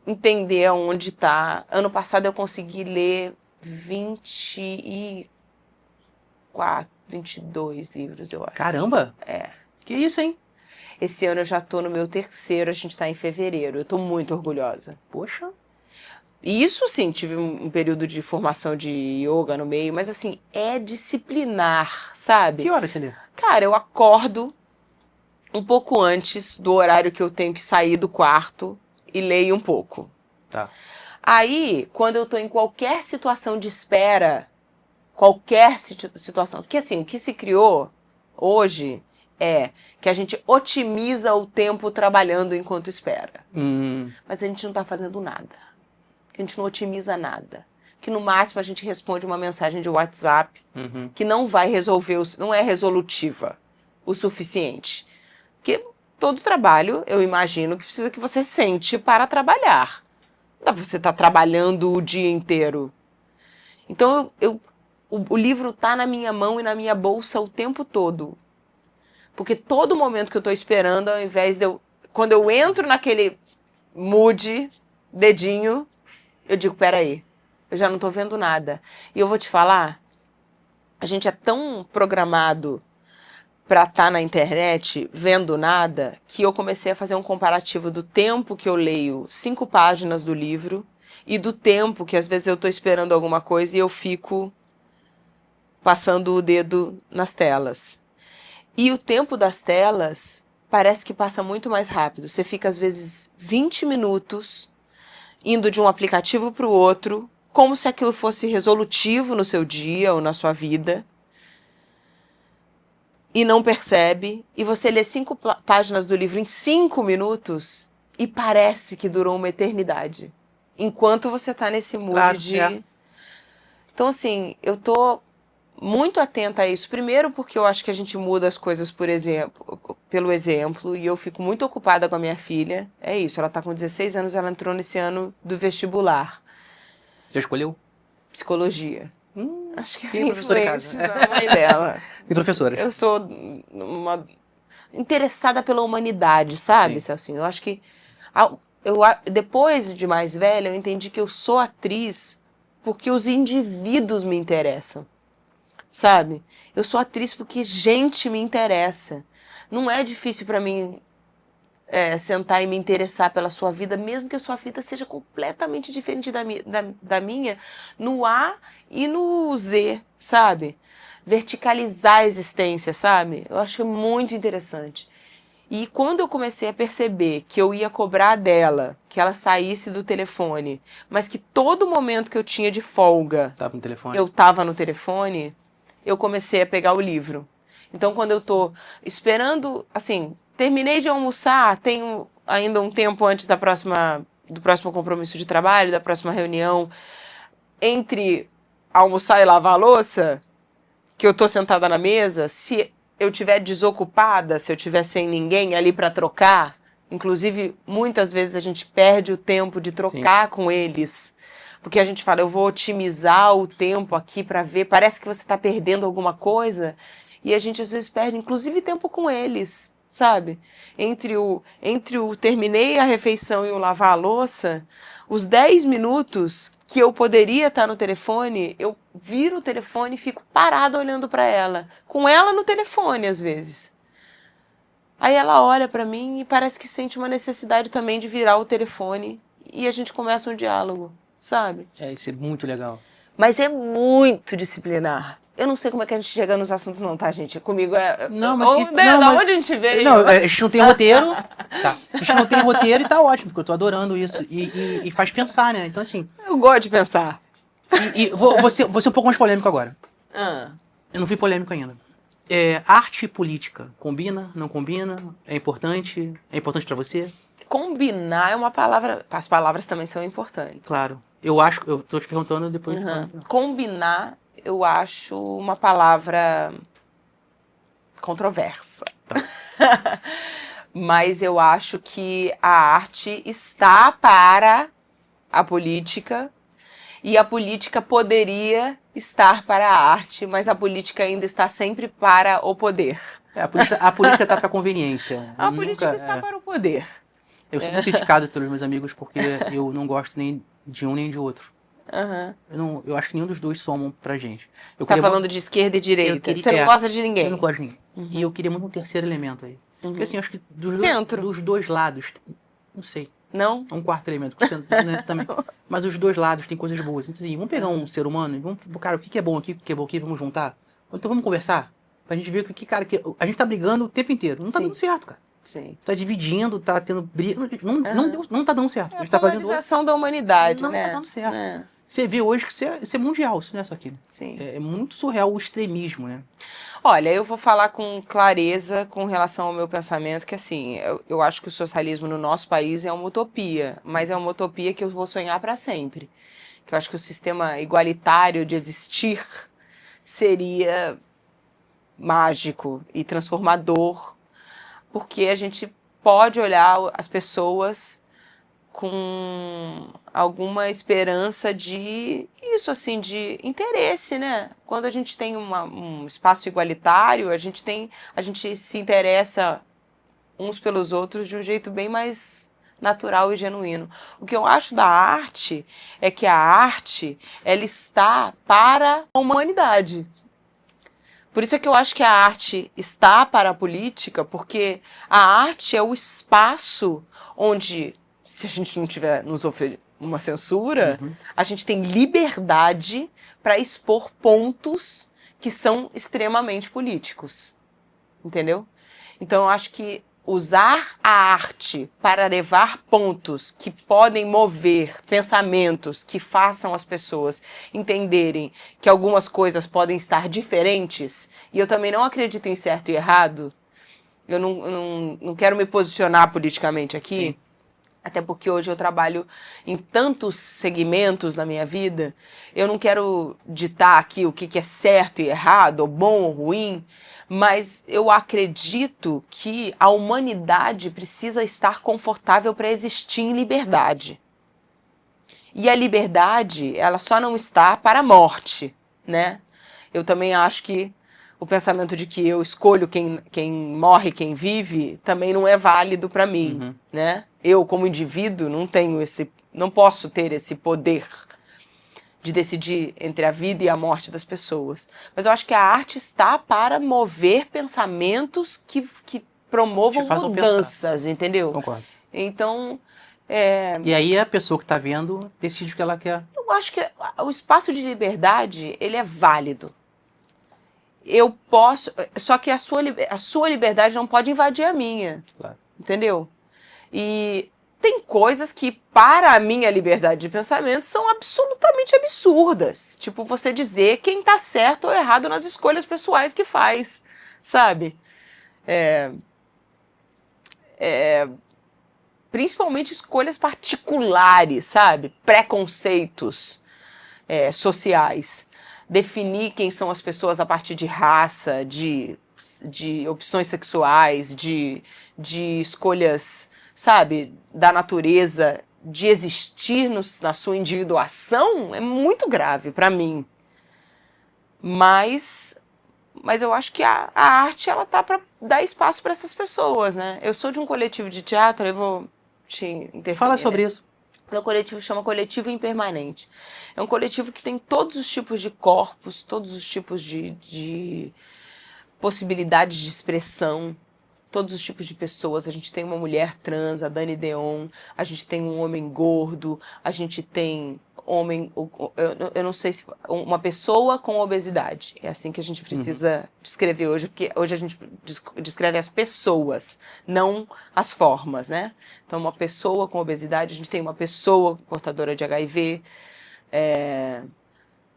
entender onde está. Ano passado eu consegui ler 24, 22 livros, eu acho. Caramba! Que isso, hein? Esse ano eu já tô no meu 3º, a gente tá em fevereiro. Eu tô muito orgulhosa. Poxa. E isso, sim, tive um período de formação de yoga no meio, mas assim, é disciplinar, sabe? Que hora você lê? Cara, eu acordo um pouco antes do horário que eu tenho que sair do quarto e leio um pouco. Tá. Aí, quando eu tô em qualquer situação de espera, qualquer situação, porque assim, o que se criou hoje é que a gente otimiza o tempo trabalhando enquanto espera. Mas a gente não tá fazendo nada. A gente não otimiza nada. Que no máximo a gente responde uma mensagem de WhatsApp que não vai resolver, não é resolutiva o suficiente. Porque todo trabalho, eu imagino, que precisa que você sente para trabalhar. Não dá pra você estar trabalhando o dia inteiro. Então o livro tá na minha mão e na minha bolsa o tempo todo. Porque todo momento que eu tô esperando, ao invés de eu... Quando eu entro naquele mood, dedinho, eu digo, peraí, eu já não tô vendo nada. E eu vou te falar, a gente é tão programado pra estar na internet vendo nada, que eu comecei a fazer um comparativo do tempo que eu leio 5 páginas do livro e do tempo que às vezes eu tô esperando alguma coisa e eu fico passando o dedo nas telas. E o tempo das telas parece que passa muito mais rápido. Você fica, às vezes, 20 minutos indo de um aplicativo para o outro, como se aquilo fosse resolutivo no seu dia ou na sua vida, e não percebe. E você lê 5 páginas do livro em 5 minutos e parece que durou uma eternidade. Enquanto você está nesse mood Claro, de... Então, assim, eu tô muito atenta a isso. Primeiro porque eu acho que a gente muda as coisas pelo exemplo, e eu fico muito ocupada com a minha filha. É isso, ela tá com 16 anos, ela entrou nesse ano do vestibular. Já escolheu? Psicologia. Acho que Quem é sim, professora em influência casa? da mãe dela. E professora? Eu sou interessada pela humanidade, sabe, Sim. Celcinho? Eu acho que depois de mais velha, eu entendi que eu sou atriz porque os indivíduos me interessam. Sabe? Eu sou atriz porque gente me interessa. Não é difícil para mim sentar e me interessar pela sua vida, mesmo que a sua vida seja completamente diferente da minha, no A e no Z, sabe? Verticalizar a existência, sabe? Eu acho muito interessante. E quando eu comecei a perceber que eu ia cobrar dela, que ela saísse do telefone, mas que todo momento que eu tinha de folga, Tava no telefone? eu tava no telefone, eu comecei a pegar o livro. Então, quando eu tô esperando, assim, terminei de almoçar, tenho ainda um tempo antes do próximo compromisso de trabalho, da próxima reunião, entre almoçar e lavar a louça, que eu tô sentada na mesa, se eu tiver desocupada, se eu tiver sem ninguém ali para trocar, inclusive, muitas vezes a gente perde o tempo de trocar com eles. Porque a gente fala, eu vou otimizar o tempo aqui para ver, parece que você está perdendo alguma coisa, e a gente às vezes perde, inclusive, tempo com eles, sabe? Entre o terminei a refeição e o lavar a louça, os 10 minutos que eu poderia estar no telefone, eu viro o telefone e fico parada olhando para ela, com ela no telefone às vezes. Aí ela olha para mim e parece que sente uma necessidade também de virar o telefone e a gente começa um diálogo. Sabe? Isso é muito legal. Mas é muito disciplinar. Eu não sei como é que a gente chega nos assuntos não, tá, gente? Comigo é... Não, mas... onde a gente veio? Não, a gente não tem roteiro. Tá. A gente não tem roteiro e tá ótimo, porque eu tô adorando isso. E faz pensar, né? Então, assim... Eu gosto de pensar. Vou ser um pouco mais polêmico agora. Eu não fui polêmico ainda. Arte e política. Combina? Não combina? É importante? É importante pra você? Combinar é uma palavra... As palavras também são importantes. Claro. Eu tô te perguntando depois. Combinar, eu acho uma palavra controversa. Tá. Mas eu acho que a arte está para a política e a política poderia estar para a arte, mas a política ainda está sempre para o poder. A política tá pra conveniência. A política está para o poder. Eu sou muito criticado pelos meus amigos porque eu não gosto nem de um nem de outro. Uhum. Eu acho que nenhum dos dois somam pra gente. Você está falando de esquerda e direita. Você não gosta de ninguém. Eu não gosto de ninguém. E eu queria muito um terceiro elemento aí. Porque assim, eu acho que Centro. dos dois lados, não sei, Não? um quarto elemento, porque né, também. Mas os dois lados têm coisas boas. Então assim, vamos pegar um ser humano e vamos, cara, o que é bom aqui, o que é bom aqui, vamos juntar. Então vamos conversar, pra gente ver que, cara, que a gente tá brigando o tempo inteiro. Não tá Sim. dando certo, cara. Sim. Tá dividindo, tá tendo briga. Não tá dando certo. É A a gente tá fazendo polarização da humanidade, não né? tá dando certo. É. Você vê hoje que isso é mundial, isso não é só aqui. Né? Sim. É muito surreal o extremismo, né? Olha, eu vou falar com clareza com relação ao meu pensamento, que assim, eu acho que o socialismo no nosso país é uma utopia, mas é uma utopia que eu vou sonhar para sempre. Que eu acho que o sistema igualitário de existir seria mágico e transformador, porque a gente pode olhar as pessoas com alguma esperança de isso, assim, de interesse, né? Quando a gente tem um espaço igualitário, a gente se interessa uns pelos outros de um jeito bem mais natural e genuíno. O que eu acho da arte é que a arte, ela está para a humanidade. Por isso é que eu acho que a arte está para a política, porque a arte é o espaço onde, se a gente não tiver nos oferecendo uma censura, a gente tem liberdade para expor pontos que são extremamente políticos. Entendeu? Então eu acho que usar a arte para levar pontos que podem mover pensamentos que façam as pessoas entenderem que algumas coisas podem estar diferentes, e eu também não acredito em certo e errado, eu não quero me posicionar politicamente aqui, Sim. Até porque hoje eu trabalho em tantos segmentos na minha vida, eu não quero ditar aqui o que é certo e errado, ou bom ou ruim, mas eu acredito que a humanidade precisa estar confortável para existir em liberdade. E a liberdade, ela só não está para a morte, né? Eu também acho que o pensamento de que eu escolho quem morre, quem vive, também não é válido para mim, né? Eu, como indivíduo, não posso ter esse poder de decidir entre a vida e a morte das pessoas. Mas eu acho que a arte está para mover pensamentos que promovam mudanças, entendeu? Concordo. Então, E aí a pessoa que tá vendo decide o que ela quer. eu acho que o espaço de liberdade, ele é válido. Eu posso... Só que a sua liberdade não pode invadir a minha. Claro. Entendeu? E tem coisas que, para a minha liberdade de pensamento, são absolutamente absurdas. Tipo, você dizer quem tá certo ou errado nas escolhas pessoais que faz, sabe? Principalmente escolhas particulares, sabe? Preconceitos sociais. Definir quem são as pessoas a partir de raça, de opções sexuais, de escolhas, sabe, da natureza, de existir na sua individuação, é muito grave para mim. Mas eu acho que a arte, ela tá para dar espaço para essas pessoas, né? Eu sou de um coletivo de teatro, eu vou te interferir. Fala sobre isso. Meu coletivo chama Coletivo Impermanente. É um coletivo que tem todos os tipos de corpos, todos os tipos de possibilidades de expressão, todos os tipos de pessoas. A gente tem uma mulher trans, a Dani Deon, a gente tem um homem gordo, a gente tem eu não sei se... uma pessoa com obesidade. É assim que a gente precisa descrever hoje, porque hoje a gente descreve as pessoas, não as formas, né? Então, uma pessoa com obesidade, a gente tem uma pessoa portadora de HIV,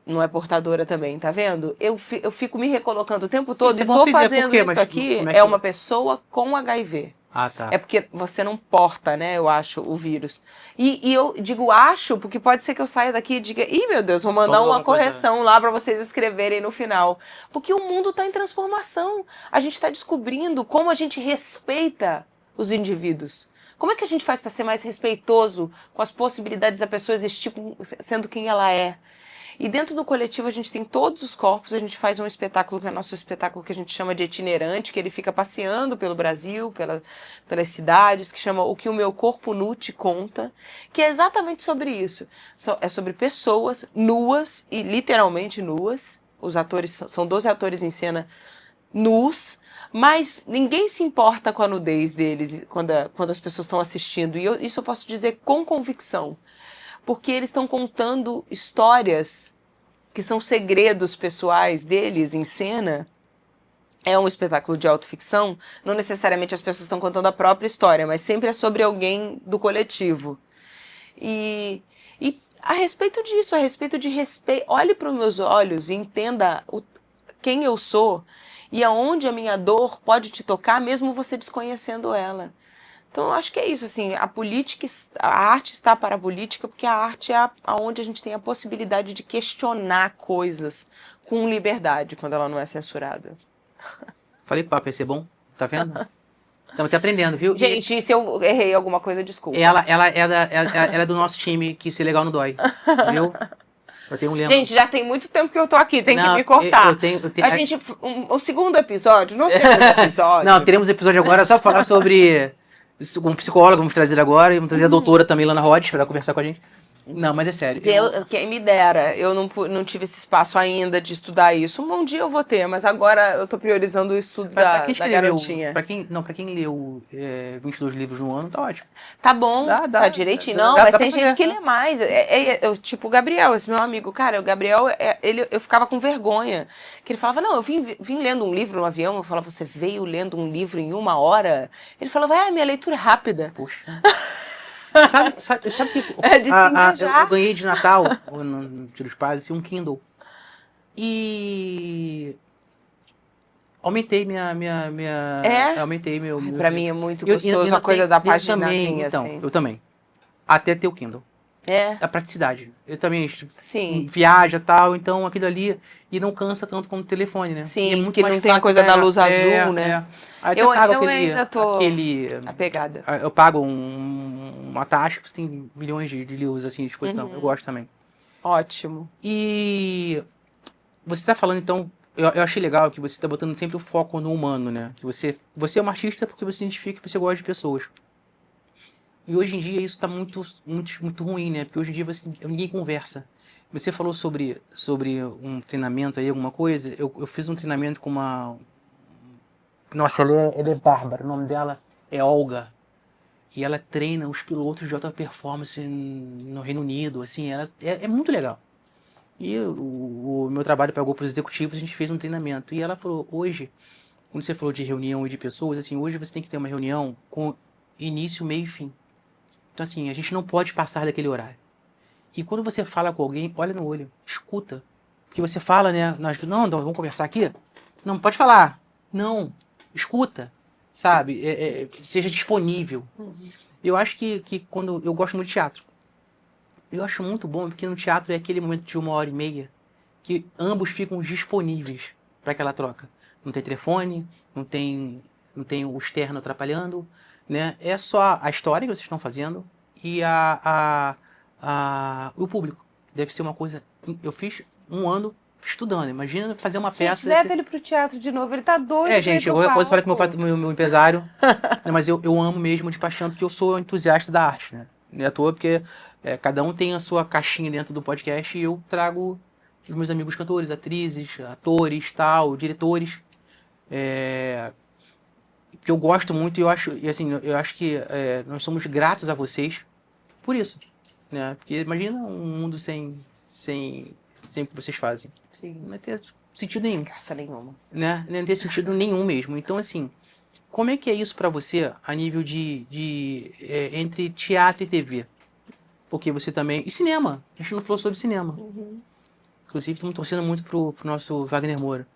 não é portadora também, tá vendo? Eu fico me recolocando o tempo todo e tô fazendo isso aqui, é uma pessoa com HIV. Ah, tá. É porque você não porta, né, eu acho, o vírus. E eu digo acho, porque pode ser que eu saia daqui e diga, ih, meu Deus, vou mandar uma correção lá para vocês escreverem no final. Porque o mundo está em transformação. A gente está descobrindo como a gente respeita os indivíduos? Como é que a gente faz para ser mais respeitoso com as possibilidades da pessoa existir sendo quem ela é? E dentro do coletivo a gente tem todos os corpos, a gente faz um espetáculo que é nosso espetáculo que a gente chama de itinerante, que ele fica passeando pelo Brasil, pelas cidades, que chama O Que o Meu Corpo Nu Te Conta, que é exatamente sobre isso. É sobre pessoas nuas e literalmente nuas. Os atores são 12 atores em cena nus, mas ninguém se importa com a nudez deles quando as pessoas estão assistindo. E isso eu posso dizer com convicção. Porque eles estão contando histórias que são segredos pessoais deles em cena. É um espetáculo de autoficção, não necessariamente as pessoas estão contando a própria história, mas sempre é sobre alguém do coletivo. E a respeito disso, a respeito de respeito, olhe para os meus olhos e entenda quem eu sou e aonde a minha dor pode te tocar, mesmo você desconhecendo ela. Então, eu acho que é isso, assim, a arte está para a política porque a arte é onde a gente tem a possibilidade de questionar coisas com liberdade, quando ela não é censurada. Falei que o papo ia ser bom, tá vendo? Estamos até aprendendo, viu? Gente, se eu errei alguma coisa, desculpa. Ela é do nosso time, que ser legal não dói, viu? Eu tenho um lema. Gente, já tem muito tempo que eu tô aqui, tem que me cortar. O segundo episódio, no segundo episódio... Não, teremos episódio agora só pra falar sobre... Um psicólogo, vamos trazer agora, e vamos trazer a doutora também, Lana Rhodes, para conversar com a gente. Não, mas é sério. Quem me dera, eu não tive esse espaço ainda de estudar isso. Um dia eu vou ter, mas agora eu tô priorizando o estudo da garotinha. Pra quem leu 22 livros no ano, tá ótimo. Tá bom, tá direitinho. Não, mas tem gente que lê mais. Tipo o Gabriel, esse meu amigo. Cara, o Gabriel, eu ficava com vergonha. Que ele falava, não, eu vim lendo um livro no avião. Eu falava, você veio lendo um livro em 1 hora? Ele falava, minha leitura é rápida. Poxa... Sabe que eu ganhei de Natal, no Dia dos Pais, assim, um Kindle. E aumentei aumentei meu... Pra mim é muito gostoso a coisa da página assim. Eu também. Até ter o Kindle. A praticidade. Eu também viaja e tal, então aquilo ali... E não cansa tanto como o telefone, né? Sim, é muito que mais não tem a coisa da luz azul, né? Aí eu pago ainda tô apegada. Eu pago uma taxa que você tem milhões de livros assim, à disposição. Eu gosto também. Ótimo. E você está falando, então... Eu achei legal que você está botando sempre o foco no humano, né? Que você é uma artista porque você identifica que você gosta de pessoas. E hoje em dia isso está muito ruim, né? Porque hoje em dia ninguém conversa. Você falou sobre um treinamento aí, alguma coisa. Eu fiz um treinamento com uma... Nossa, ela é bárbara. O nome dela é Olga. E ela treina os pilotos de alta performance no Reino Unido. Assim, ela é muito legal. E o meu trabalho para grupos executivos, a gente fez um treinamento. E ela falou, hoje, quando você falou de reunião e de pessoas, assim, hoje você tem que ter uma reunião com início, meio e fim. Então, assim, a gente não pode passar daquele horário. E quando você fala com alguém, olha no olho, escuta. Porque você fala, né? Não, vamos conversar aqui? Não, pode falar. Não, escuta, sabe? Seja disponível. Eu acho que quando... Eu gosto muito de teatro. Eu acho muito bom, porque no teatro é aquele momento de 1h30 que ambos ficam disponíveis para aquela troca. Não tem telefone, não tem o externo atrapalhando, né? É só a história que vocês estão fazendo e o público. Deve ser uma coisa... Eu fiz 1 ano estudando. Imagina fazer uma peça... Leva ele pro teatro de novo. Ele tá doido. Gente, eu depois falei com meu empresário. Mas eu amo mesmo de paixão, porque eu sou entusiasta da arte, né? Não é à toa, porque cada um tem a sua caixinha dentro do podcast e eu trago os meus amigos cantores, atrizes, atores, tal, diretores. Que eu gosto muito e eu acho que nós somos gratos a vocês por isso, né? Porque imagina um mundo sem o que vocês fazem. Sim. Não vai ter sentido nenhum. Graça nenhuma. Né? Não tem sentido nenhum mesmo. Então, assim, como é que é isso pra você a nível entre teatro e TV? Porque você também... E cinema. A gente não falou sobre cinema. Inclusive, estamos torcendo muito pro nosso Wagner Moura.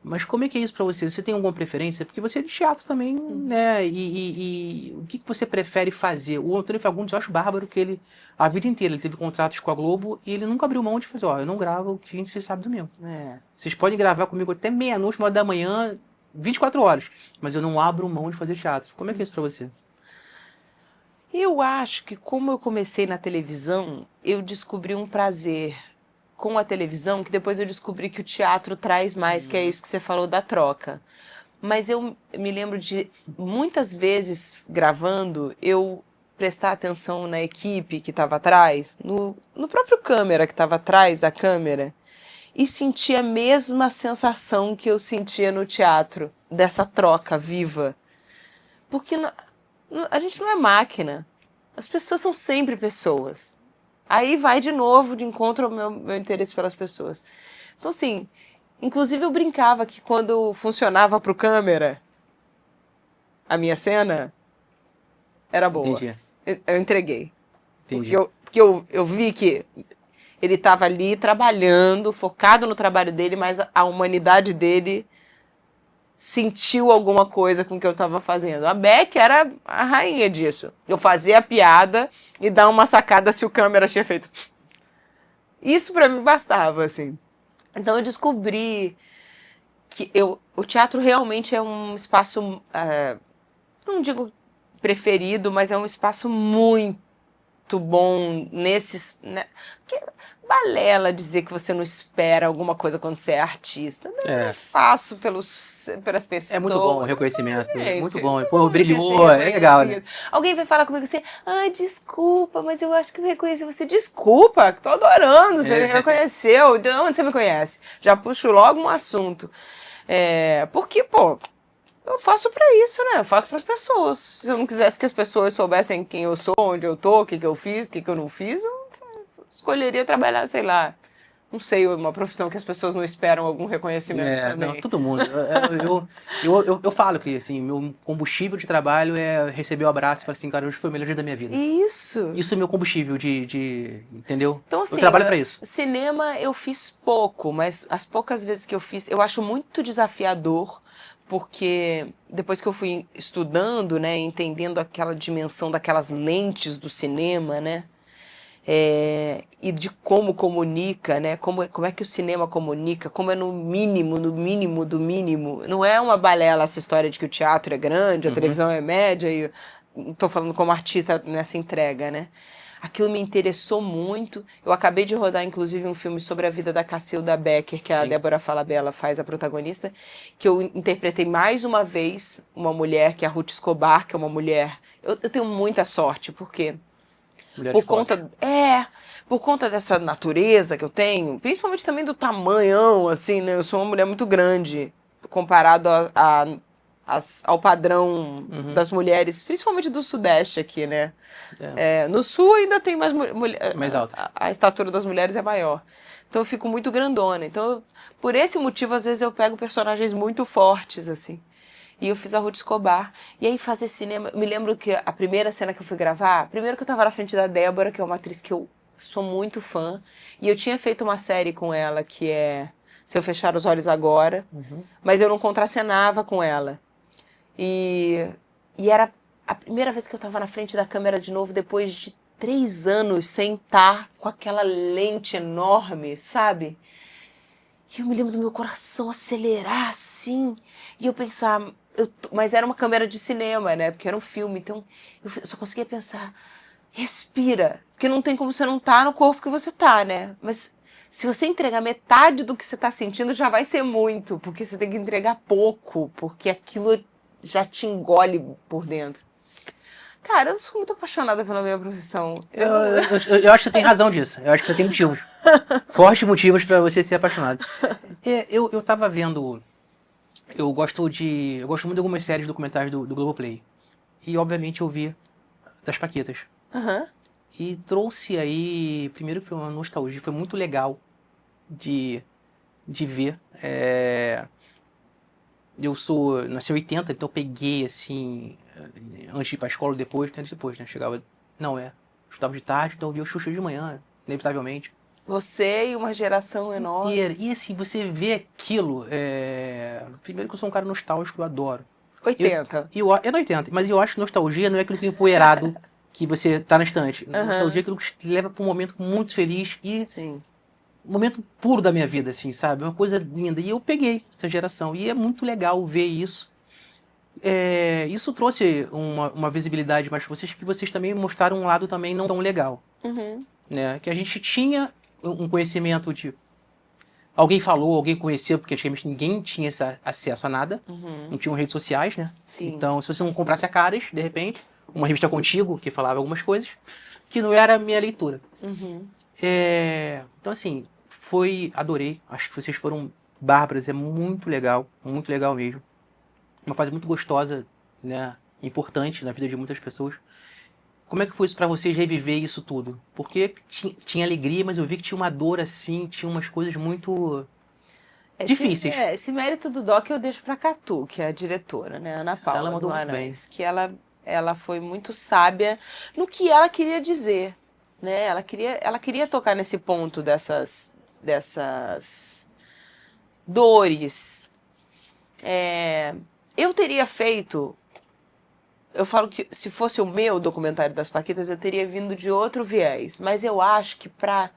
Mas como é que é isso pra você? Você tem alguma preferência? Porque você é de teatro também, né? E o que você prefere fazer? O Antônio Fagundes, eu acho bárbaro que ele, a vida inteira, ele teve contratos com a Globo e ele nunca abriu mão de fazer, eu não gravo o que a gente se sabe do meu. Vocês podem gravar comigo até meia-noite, 1h da manhã, 24 horas. Mas eu não abro mão de fazer teatro. Como é que é isso pra você? Eu acho que como eu comecei na televisão, eu descobri um prazer com a televisão, que depois eu descobri que o teatro traz mais, que é isso que você falou da troca. Mas eu me lembro de muitas vezes gravando, eu prestar atenção na equipe que estava atrás, no próprio câmera que estava atrás da câmera, e sentir a mesma sensação que eu sentia no teatro, dessa troca viva. Porque a gente não é máquina. As pessoas são sempre pessoas. Aí vai de novo de encontro ao meu interesse pelas pessoas. Então, assim, inclusive eu brincava que quando funcionava pro câmera, a minha cena era boa. Entendi. Eu entreguei. Entendi. Porque eu vi que ele estava ali trabalhando, focado no trabalho dele, mas a humanidade dele sentiu alguma coisa com o que eu estava fazendo. A Beck era a rainha disso. Eu fazia a piada e dar uma sacada se o câmera tinha feito. Isso para mim bastava, assim. Então eu descobri que o teatro realmente é um espaço, não digo preferido, mas é um espaço muito bom nesses... Né? Porque balela dizer que você não espera alguma coisa quando você é artista. Não, eu faço pelas pessoas. É muito bom o reconhecimento. Gente, Muito bom. Pô, brilhou, ser é legal, né? Alguém vai falar comigo assim, desculpa, mas eu acho que eu reconheci você. Desculpa, tô adorando, você me reconheceu. De onde você me conhece? Já puxo logo um assunto. Porque, pô, eu faço pra isso, né? Eu faço pras pessoas. Se eu não quisesse que as pessoas soubessem quem eu sou, onde eu tô, o que eu fiz, o que eu não fiz, eu escolheria trabalhar, sei lá, não sei, uma profissão que as pessoas não esperam algum reconhecimento também. Não, todo mundo. Eu falo que, assim, meu combustível de trabalho é receber o abraço e falar assim, cara, hoje foi o melhor dia da minha vida. Isso! Isso é meu combustível entendeu? Então, assim, eu trabalho pra isso. Cinema eu fiz pouco, mas as poucas vezes que eu fiz, eu acho muito desafiador, porque depois que eu fui estudando, né, entendendo aquela dimensão daquelas lentes do cinema, né, e de como comunica, né, como é que o cinema comunica, como é no mínimo do mínimo. Não é uma balela essa história de que o teatro é grande, a televisão é média, e estou falando como artista nessa entrega, né. Aquilo me interessou muito. Eu acabei de rodar, inclusive, um filme sobre a vida da Cacilda Becker, que a Débora Falabella faz a protagonista, que eu interpretei mais uma vez uma mulher, que é a Ruth Escobar, que é uma mulher... Eu tenho muita sorte, porque... Por conta dessa natureza que eu tenho, principalmente também do tamanhão, assim, né? Eu sou uma mulher muito grande, comparado ao padrão das mulheres, principalmente do Sudeste aqui, né? No Sul ainda tem mais mulher. Mais alta. A estatura das mulheres é maior. Então eu fico muito grandona. Então, por esse motivo, às vezes eu pego personagens muito fortes, assim. E eu fiz a Ruth Escobar. E aí fazer cinema... Me lembro que a primeira cena que eu fui gravar... Primeiro que eu tava na frente da Débora, que é uma atriz que eu sou muito fã. E eu tinha feito uma série com ela, que é Se Eu Fechar os Olhos Agora. Mas eu não contracenava com ela. E era a primeira vez que eu tava na frente da câmera de novo, depois de 3 anos sem estar com aquela lente enorme, sabe? E eu me lembro do meu coração acelerar, assim. E eu pensar... Mas era uma câmera de cinema, né? Porque era um filme. Então, eu só conseguia pensar... Respira. Porque não tem como você não estar no corpo que você tá, né? Mas se você entregar metade do que você tá sentindo, já vai ser muito. Porque você tem que entregar pouco. Porque aquilo já te engole por dentro. Cara, eu sou muito apaixonada pela minha profissão. Eu acho que você tem razão disso. Eu acho que você tem motivos. Fortes motivos pra você ser apaixonado. Eu tava vendo... Eu gosto muito de algumas séries documentais do Globoplay. E, obviamente, eu vi das Paquitas. E trouxe aí... Primeiro foi uma nostalgia. Foi muito legal de ver. Nasci em 80, então eu peguei, assim... Antes de ir pra escola, depois, né? Chegava... Eu estudava de tarde, então eu via o Xuxa de manhã, inevitavelmente. Você e uma geração enorme. E assim, você vê aquilo... Primeiro que eu sou um cara nostálgico, eu adoro. 80. É 80, mas eu acho que nostalgia não é aquilo que é empoeirado que você tá na estante. Nostalgia é aquilo que te leva pra um momento muito feliz e... Sim. Um momento puro da minha vida, assim, sabe? Uma coisa linda. E eu peguei essa geração. E é muito legal ver isso. isso trouxe uma visibilidade mais pra vocês, que vocês também mostraram um lado também não tão legal, Uhum. né? Que a gente tinha um conhecimento de... Alguém falou, alguém conheceu, porque antigamente ninguém tinha esse acesso a nada. Uhum. Não tinham redes sociais, né? Sim. Então, se você não comprasse a Caras, de repente, uma revista Contigo, que falava algumas coisas, que não era a minha leitura. Uhum. Então, assim, adorei. Acho que vocês foram bárbaras, é muito legal mesmo. Uma fase muito gostosa, né? Importante na vida de muitas pessoas. Como é que foi isso pra vocês reviver isso tudo? Porque tinha alegria, mas eu vi que tinha uma dor assim, tinha umas coisas muito difíceis. Esse mérito do Doc eu deixo pra Catu, que é a diretora, né? Ana Paula Ela mandou muito Guimarães, que ela foi muito sábia no que ela queria dizer, né? Ela queria tocar nesse ponto dessas dores. Eu teria feito... Eu falo que se fosse o meu documentário das Paquitas, eu teria vindo de outro viés. Mas eu acho que pra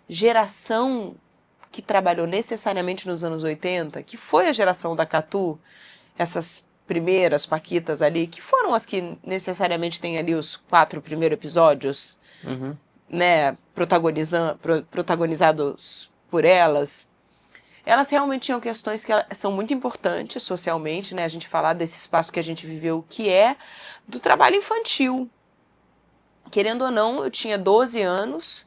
geração que trabalhou necessariamente nos anos 80, que foi a geração da Catu, essas primeiras Paquitas ali, que foram as que necessariamente têm ali os 4 primeiros episódios, Uhum. né, protagonizados por elas realmente tinham questões que são muito importantes socialmente, né, a gente falar desse espaço que a gente viveu, que é do trabalho infantil. Querendo ou não, eu tinha 12 anos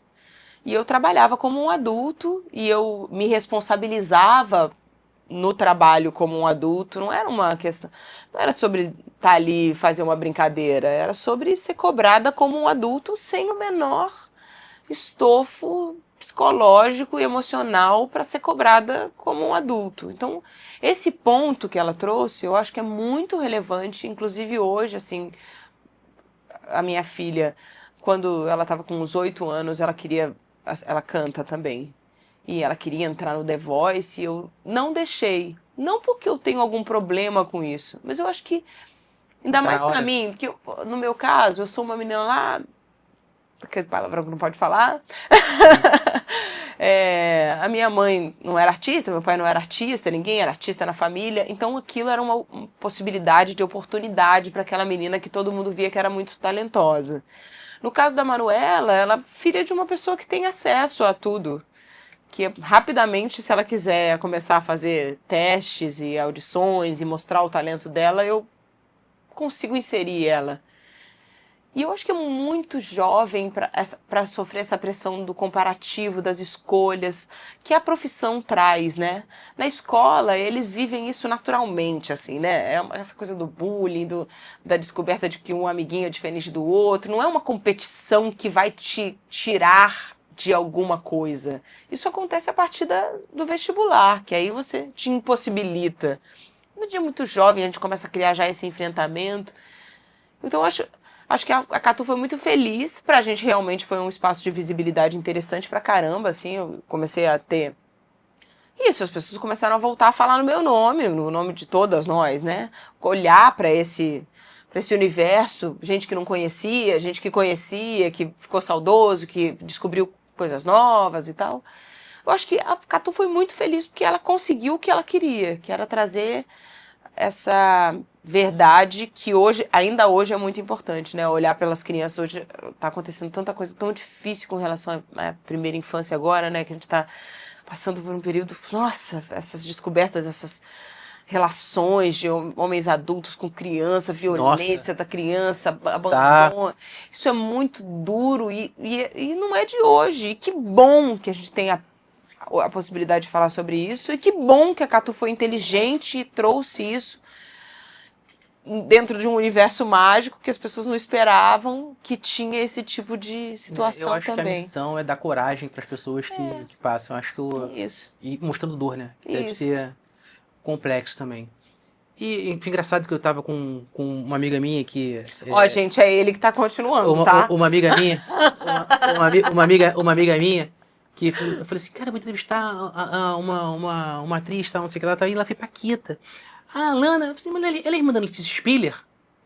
e eu trabalhava como um adulto e eu me responsabilizava no trabalho como um adulto. Não era uma questão, não era sobre estar ali e fazer uma brincadeira, era sobre ser cobrada como um adulto sem o menor estofo psicológico e emocional para ser cobrada como um adulto. Então, esse ponto que ela trouxe, eu acho que é muito relevante, inclusive hoje, assim, a minha filha, quando ela estava com uns 8 anos, ela canta também, e ela queria entrar no The Voice, e eu não deixei, não porque eu tenho algum problema com isso, mas eu acho que, ainda mais para mim, porque no meu caso, eu sou uma menina lá, aquele palavrão que não pode falar. A minha mãe não era artista, meu pai não era artista, ninguém era artista na família, então aquilo era uma possibilidade de oportunidade para aquela menina que todo mundo via que era muito talentosa. No caso da Manuela, ela é filha de uma pessoa que tem acesso a tudo, que rapidamente, se ela quiser começar a fazer testes e audições e mostrar o talento dela, eu consigo inserir ela. E eu acho que é muito jovem para sofrer essa pressão do comparativo, das escolhas, que a profissão traz, né? Na escola, eles vivem isso naturalmente, assim, né? Essa coisa do bullying, da descoberta de que um amiguinho é diferente do outro. Não é uma competição que vai te tirar de alguma coisa. Isso acontece a partir do vestibular, que aí você te impossibilita. No dia muito jovem, a gente começa a criar já esse enfrentamento. Então, eu acho que a Catu foi muito feliz, pra gente realmente foi um espaço de visibilidade interessante pra caramba, assim, eu comecei a ter isso, as pessoas começaram a voltar a falar no meu nome, no nome de todas nós, né, olhar pra esse universo, gente que não conhecia, gente que conhecia, que ficou saudoso, que descobriu coisas novas e tal. Eu acho que a Catu foi muito feliz porque ela conseguiu o que ela queria, que era trazer essa verdade que ainda hoje é muito importante, né? Olhar pelas crianças. Hoje tá acontecendo tanta coisa tão difícil com relação à primeira infância agora, né? Que a gente tá passando por um período... Nossa, essas descobertas dessas relações de homens adultos com criança, violência da criança, abandono. Isso é muito duro e não é de hoje. E que bom que a gente tem a possibilidade de falar sobre isso, e que bom que a Catu foi inteligente e trouxe isso dentro de um universo mágico que as pessoas não esperavam que tinha esse tipo de situação também. Eu acho que a missão é dar coragem para as pessoas que passam. Acho que Isso. E mostrando dor, né? Isso. Deve ser complexo também. E foi engraçado que eu tava com uma amiga minha que... Gente, é ele que tá continuando, tá? Uma amiga minha... uma amiga minha que eu falei assim, cara, eu vou entrevistar uma atriz, tal, não sei o que lá, tá aí, ela foi Paquita. Ah, Lana, eu falei, mas ela é irmã da Letícia Spiller?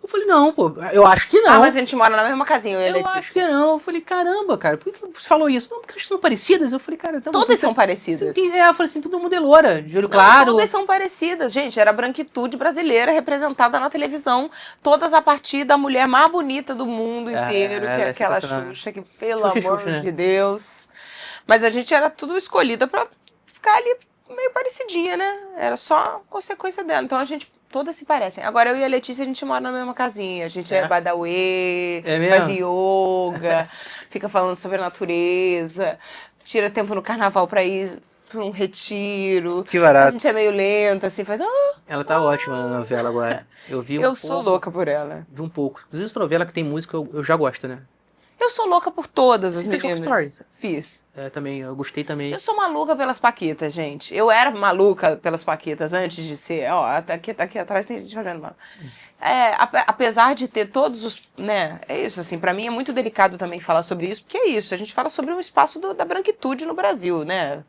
Eu falei, não, pô, eu acho que não. Ah, mas a gente mora na mesma casinha, eu e a Eu Letícia. acho que não. Eu falei, caramba, cara, por que você falou isso? Não, porque elas são parecidas. Eu falei, cara... Todas são parecidas. Eu falei assim, todo mundo é loura, de olho Não, claro. todas são parecidas, gente. Era a branquitude brasileira representada na televisão. Todas a partir da mulher mais bonita do mundo inteiro, que ela é é aquela sensacional. Xuxa, que, pelo Xuxa, amor né? de Deus. Mas a gente era tudo escolhida pra ficar ali meio parecidinha, né? Era só consequência dela. Então a gente todas se parecem. Agora eu e a Letícia, a gente mora na mesma casinha. A gente é badauê, É mesmo? faz yoga, fica falando sobre a natureza, tira tempo no carnaval pra ir pra um retiro. Que barato. A gente é meio lenta, assim, faz... Ela tá ótima na novela agora. Eu vi Eu sou louca por ela. Vi um pouco. Inclusive, essa novela que tem música, eu já gosto, né? Eu sou louca por todas as Você fez meninas. Story? Fiz. É, também, eu gostei também. Eu sou maluca pelas paquitas, gente. Eu era maluca pelas paquitas antes de ser. Ó, aqui atrás tem gente fazendo mal. Apesar de ter todos os. Né, é isso, assim, pra mim é muito delicado também falar sobre isso, porque é isso, a gente fala sobre um espaço da branquitude no Brasil, né?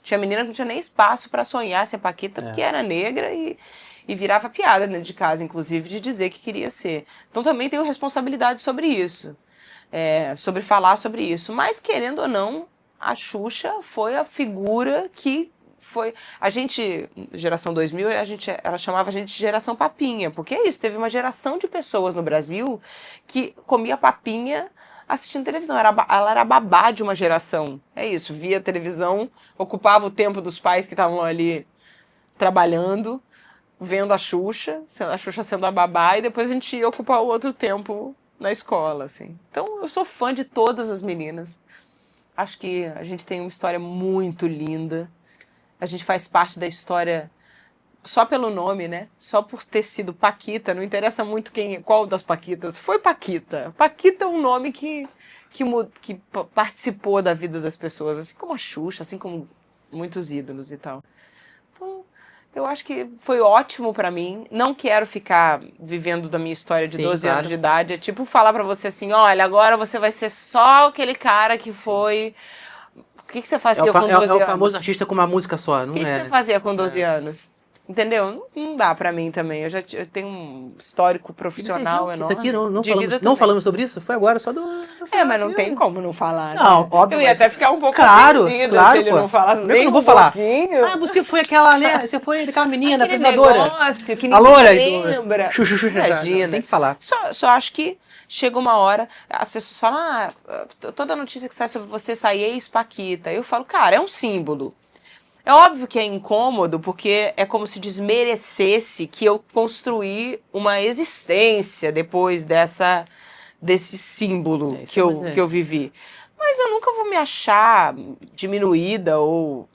Tinha menina que não tinha nem espaço pra sonhar ser paquita porque era negra e virava piada dentro de casa, inclusive, de dizer que queria ser. Então também tenho responsabilidade sobre isso. Sobre falar sobre isso. Mas, querendo ou não, a Xuxa foi a figura que foi... A gente, geração 2000, ela chamava a gente de geração papinha, porque é isso, teve uma geração de pessoas no Brasil que comia papinha assistindo televisão. Ela era a babá de uma geração. É isso, via televisão, ocupava o tempo dos pais que estavam ali trabalhando, vendo a Xuxa sendo a babá, e depois a gente ia ocupar o outro tempo na escola, assim. Então, eu sou fã de todas as meninas. Acho que a gente tem uma história muito linda. A gente faz parte da história só pelo nome, né? Só por ter sido Paquita. Não interessa muito qual das Paquitas. Foi Paquita. Paquita é um nome que participou da vida das pessoas. Assim como a Xuxa, assim como muitos ídolos e tal. Então, eu acho que foi ótimo pra mim. Não quero ficar vivendo da minha história de 12 anos de idade. É tipo falar pra você assim, olha, agora você vai ser só aquele cara que foi... O que você fazia com 12 anos? É o famoso artista com uma música só, não O que é? você fazia com 12 anos? Entendeu? Não dá pra mim também. Eu tenho um histórico profissional enorme. Isso aqui não não falamos sobre isso? Foi agora, só do... mas não tem como não falar. Não, né? óbvio. Eu ia até ficar um pouco claro, se ele pô. não falasse Como é que nem eu não vou um falar? pouquinho. Ah, você foi aquela, né? Você foi aquela menina, Aquele apresentadora. negócio que A loura. ninguém lembra. Imagina. Tem que falar. Só acho que chega uma hora, as pessoas falam, toda notícia que sai sobre você sai ex-Paquita. Eu falo, cara, é um símbolo. É óbvio que é incômodo, porque é como se desmerecesse que eu construí uma existência depois desse símbolo que eu vivi. Mas eu nunca vou me achar diminuída ou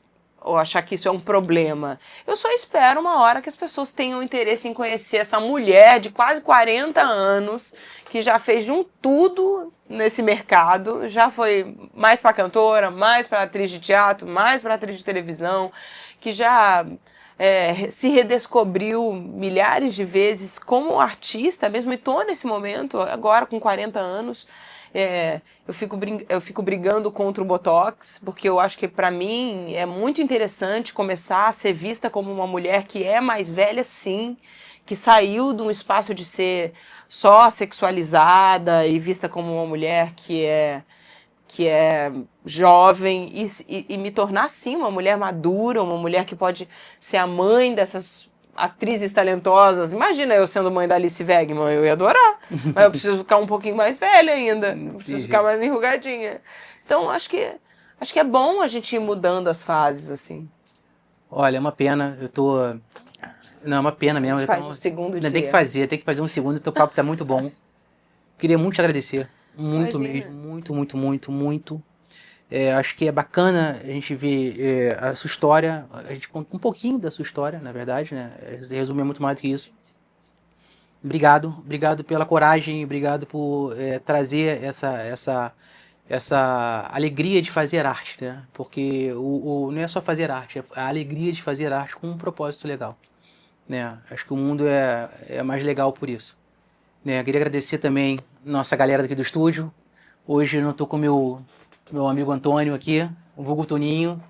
achar que isso é um problema. Eu só espero uma hora que as pessoas tenham interesse em conhecer essa mulher de quase 40 anos, que já fez de um tudo nesse mercado, já foi mais para cantora, mais para atriz de teatro, mais para atriz de televisão, que já se redescobriu milhares de vezes como artista, mesmo e tô nesse momento, agora com 40 anos, eu fico brigando contra o Botox, porque eu acho que para mim é muito interessante começar a ser vista como uma mulher que é mais velha, sim, que saiu de um espaço de ser só sexualizada e vista como uma mulher que é jovem e me tornar, sim, uma mulher madura, uma mulher que pode ser a mãe dessas atrizes talentosas. Imagina eu sendo mãe da Alice Wegman, eu ia adorar. Mas eu preciso ficar um pouquinho mais velha ainda, eu preciso ficar mais enrugadinha. Então, acho que é bom a gente ir mudando as fases, assim. Olha, é uma pena, Não, é uma pena mesmo. A gente faz um segundo dia. Tem que fazer um segundo, teu papo tá muito bom. Queria muito te agradecer. Muito Imagina. mesmo. Muito, muito, muito, muito. Acho que é bacana a gente ver a sua história. A gente conta um pouquinho da sua história, na verdade, né? Resumir muito mais do que isso. Obrigado. Obrigado pela coragem. Obrigado por trazer essa alegria de fazer arte, né? Porque não é só fazer arte, é a alegria de fazer arte com um propósito legal. Né? Acho que o mundo é mais legal por isso. Né? Queria agradecer também nossa galera daqui do estúdio. Hoje eu não estou com meu amigo Antônio aqui, o vulgo Toninho.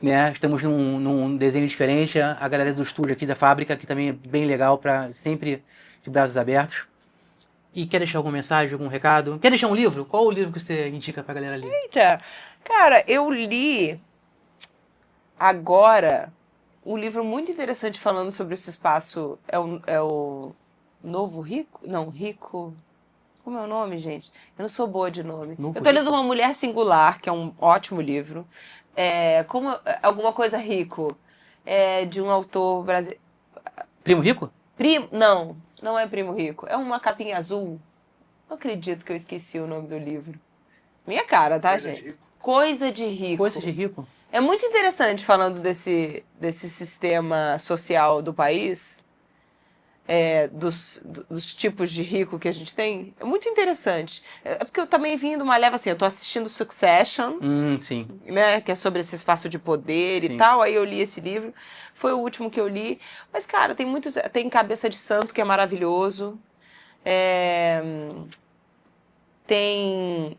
Né? Estamos num desenho diferente. A galera do estúdio aqui da fábrica, que também é bem legal, sempre de braços abertos. E quer deixar alguma mensagem, algum recado? Quer deixar um livro? Qual o livro que você indica pra galera ler? Eita, cara, eu li agora um livro muito interessante falando sobre esse espaço. É o Novo Rico? Não, Rico. Como é o nome, gente? Eu não sou boa de nome. Novo Eu tô lendo Rico? Uma Mulher Singular, que é um ótimo livro. Alguma coisa rico. É de um autor brasileiro. Primo Rico? Não, não é Primo Rico. É uma capinha azul. Não acredito que eu esqueci o nome do livro. Minha cara, tá, gente? Coisa de Rico. Coisa de Rico? É muito interessante falando desse sistema social do país, dos tipos de rico que a gente tem. É muito interessante. É porque eu também vim de uma leva assim, eu tô assistindo Succession, Sim. né, que é sobre esse espaço de poder Sim. e tal. Aí eu li esse livro, foi o último que eu li. Mas, cara, tem Cabeça de Santo, que é maravilhoso. Tem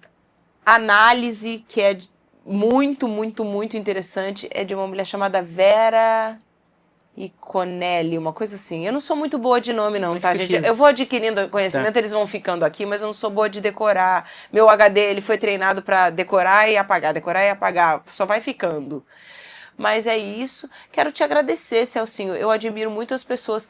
Análise, que é muito, muito, muito interessante. É de uma mulher chamada Vera Iconelli, uma coisa assim. Eu não sou muito boa de nome, não, tá, gente? Eu vou adquirindo conhecimento, eles vão ficando aqui, mas eu não sou boa de decorar. Meu HD, ele foi treinado pra decorar e apagar. Só vai ficando. Mas é isso. Quero te agradecer, Celcinho. Eu admiro muito as pessoas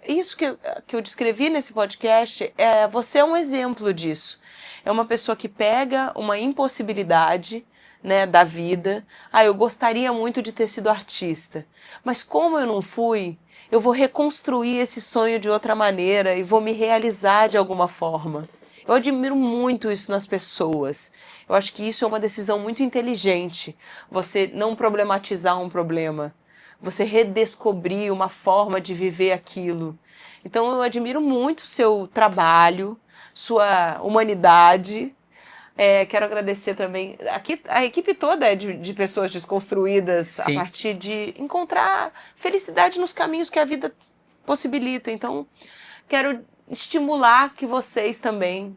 isso que eu descrevi nesse podcast, você é um exemplo disso. É uma pessoa que pega uma impossibilidade, né, da vida. Eu gostaria muito de ter sido artista, mas como eu não fui, eu vou reconstruir esse sonho de outra maneira e vou me realizar de alguma forma. Eu admiro muito isso nas pessoas. Eu acho que isso é uma decisão muito inteligente. Você não problematizar um problema. Você redescobrir uma forma de viver aquilo. Então eu admiro muito o seu trabalho, sua humanidade. Quero agradecer também. Aqui a equipe toda é de pessoas desconstruídas. Sim. A partir de encontrar felicidade nos caminhos que a vida possibilita. Então, quero estimular que vocês também,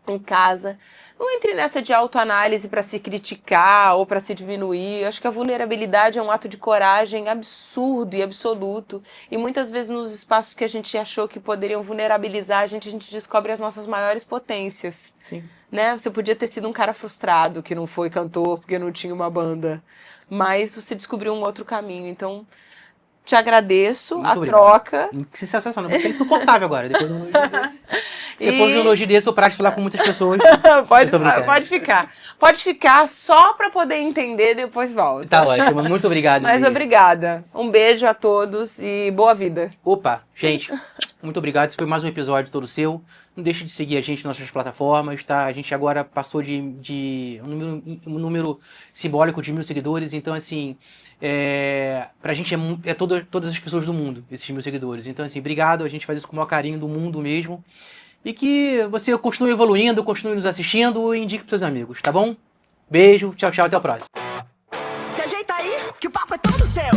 em casa, não entrem nessa de autoanálise para se criticar ou para se diminuir. Eu acho que a vulnerabilidade é um ato de coragem absurdo e absoluto. E muitas vezes nos espaços que a gente achou que poderiam vulnerabilizar, a gente descobre as nossas maiores potências. Sim. Né? Você podia ter sido um cara frustrado que não foi cantor porque não tinha uma banda. Mas você descobriu um outro caminho. Então, te agradeço. Muito obrigado. Troca. Que sensacional. Fiquei insuportável agora. Depois de um elogio desse, eu paro de falar com muitas pessoas. Pode ficar. Pode ficar só para poder entender, depois volta. Tá ótimo. Muito obrigado. Mas obrigada. Um beijo a todos e boa vida. Opa, gente, muito obrigado. Esse foi mais um episódio todo seu. Não deixe de seguir a gente nas nossas plataformas, tá? A gente agora passou de um número simbólico de 1.000 seguidores. Então, assim, pra gente todas as pessoas do mundo, esses 1.000 seguidores. Então, assim, obrigado. A gente faz isso com o maior carinho do mundo mesmo. E que você continue evoluindo, continue nos assistindo e indique pros seus amigos, tá bom? Beijo, tchau, tchau, até o próximo. Se ajeita aí, que o papo é todo seu.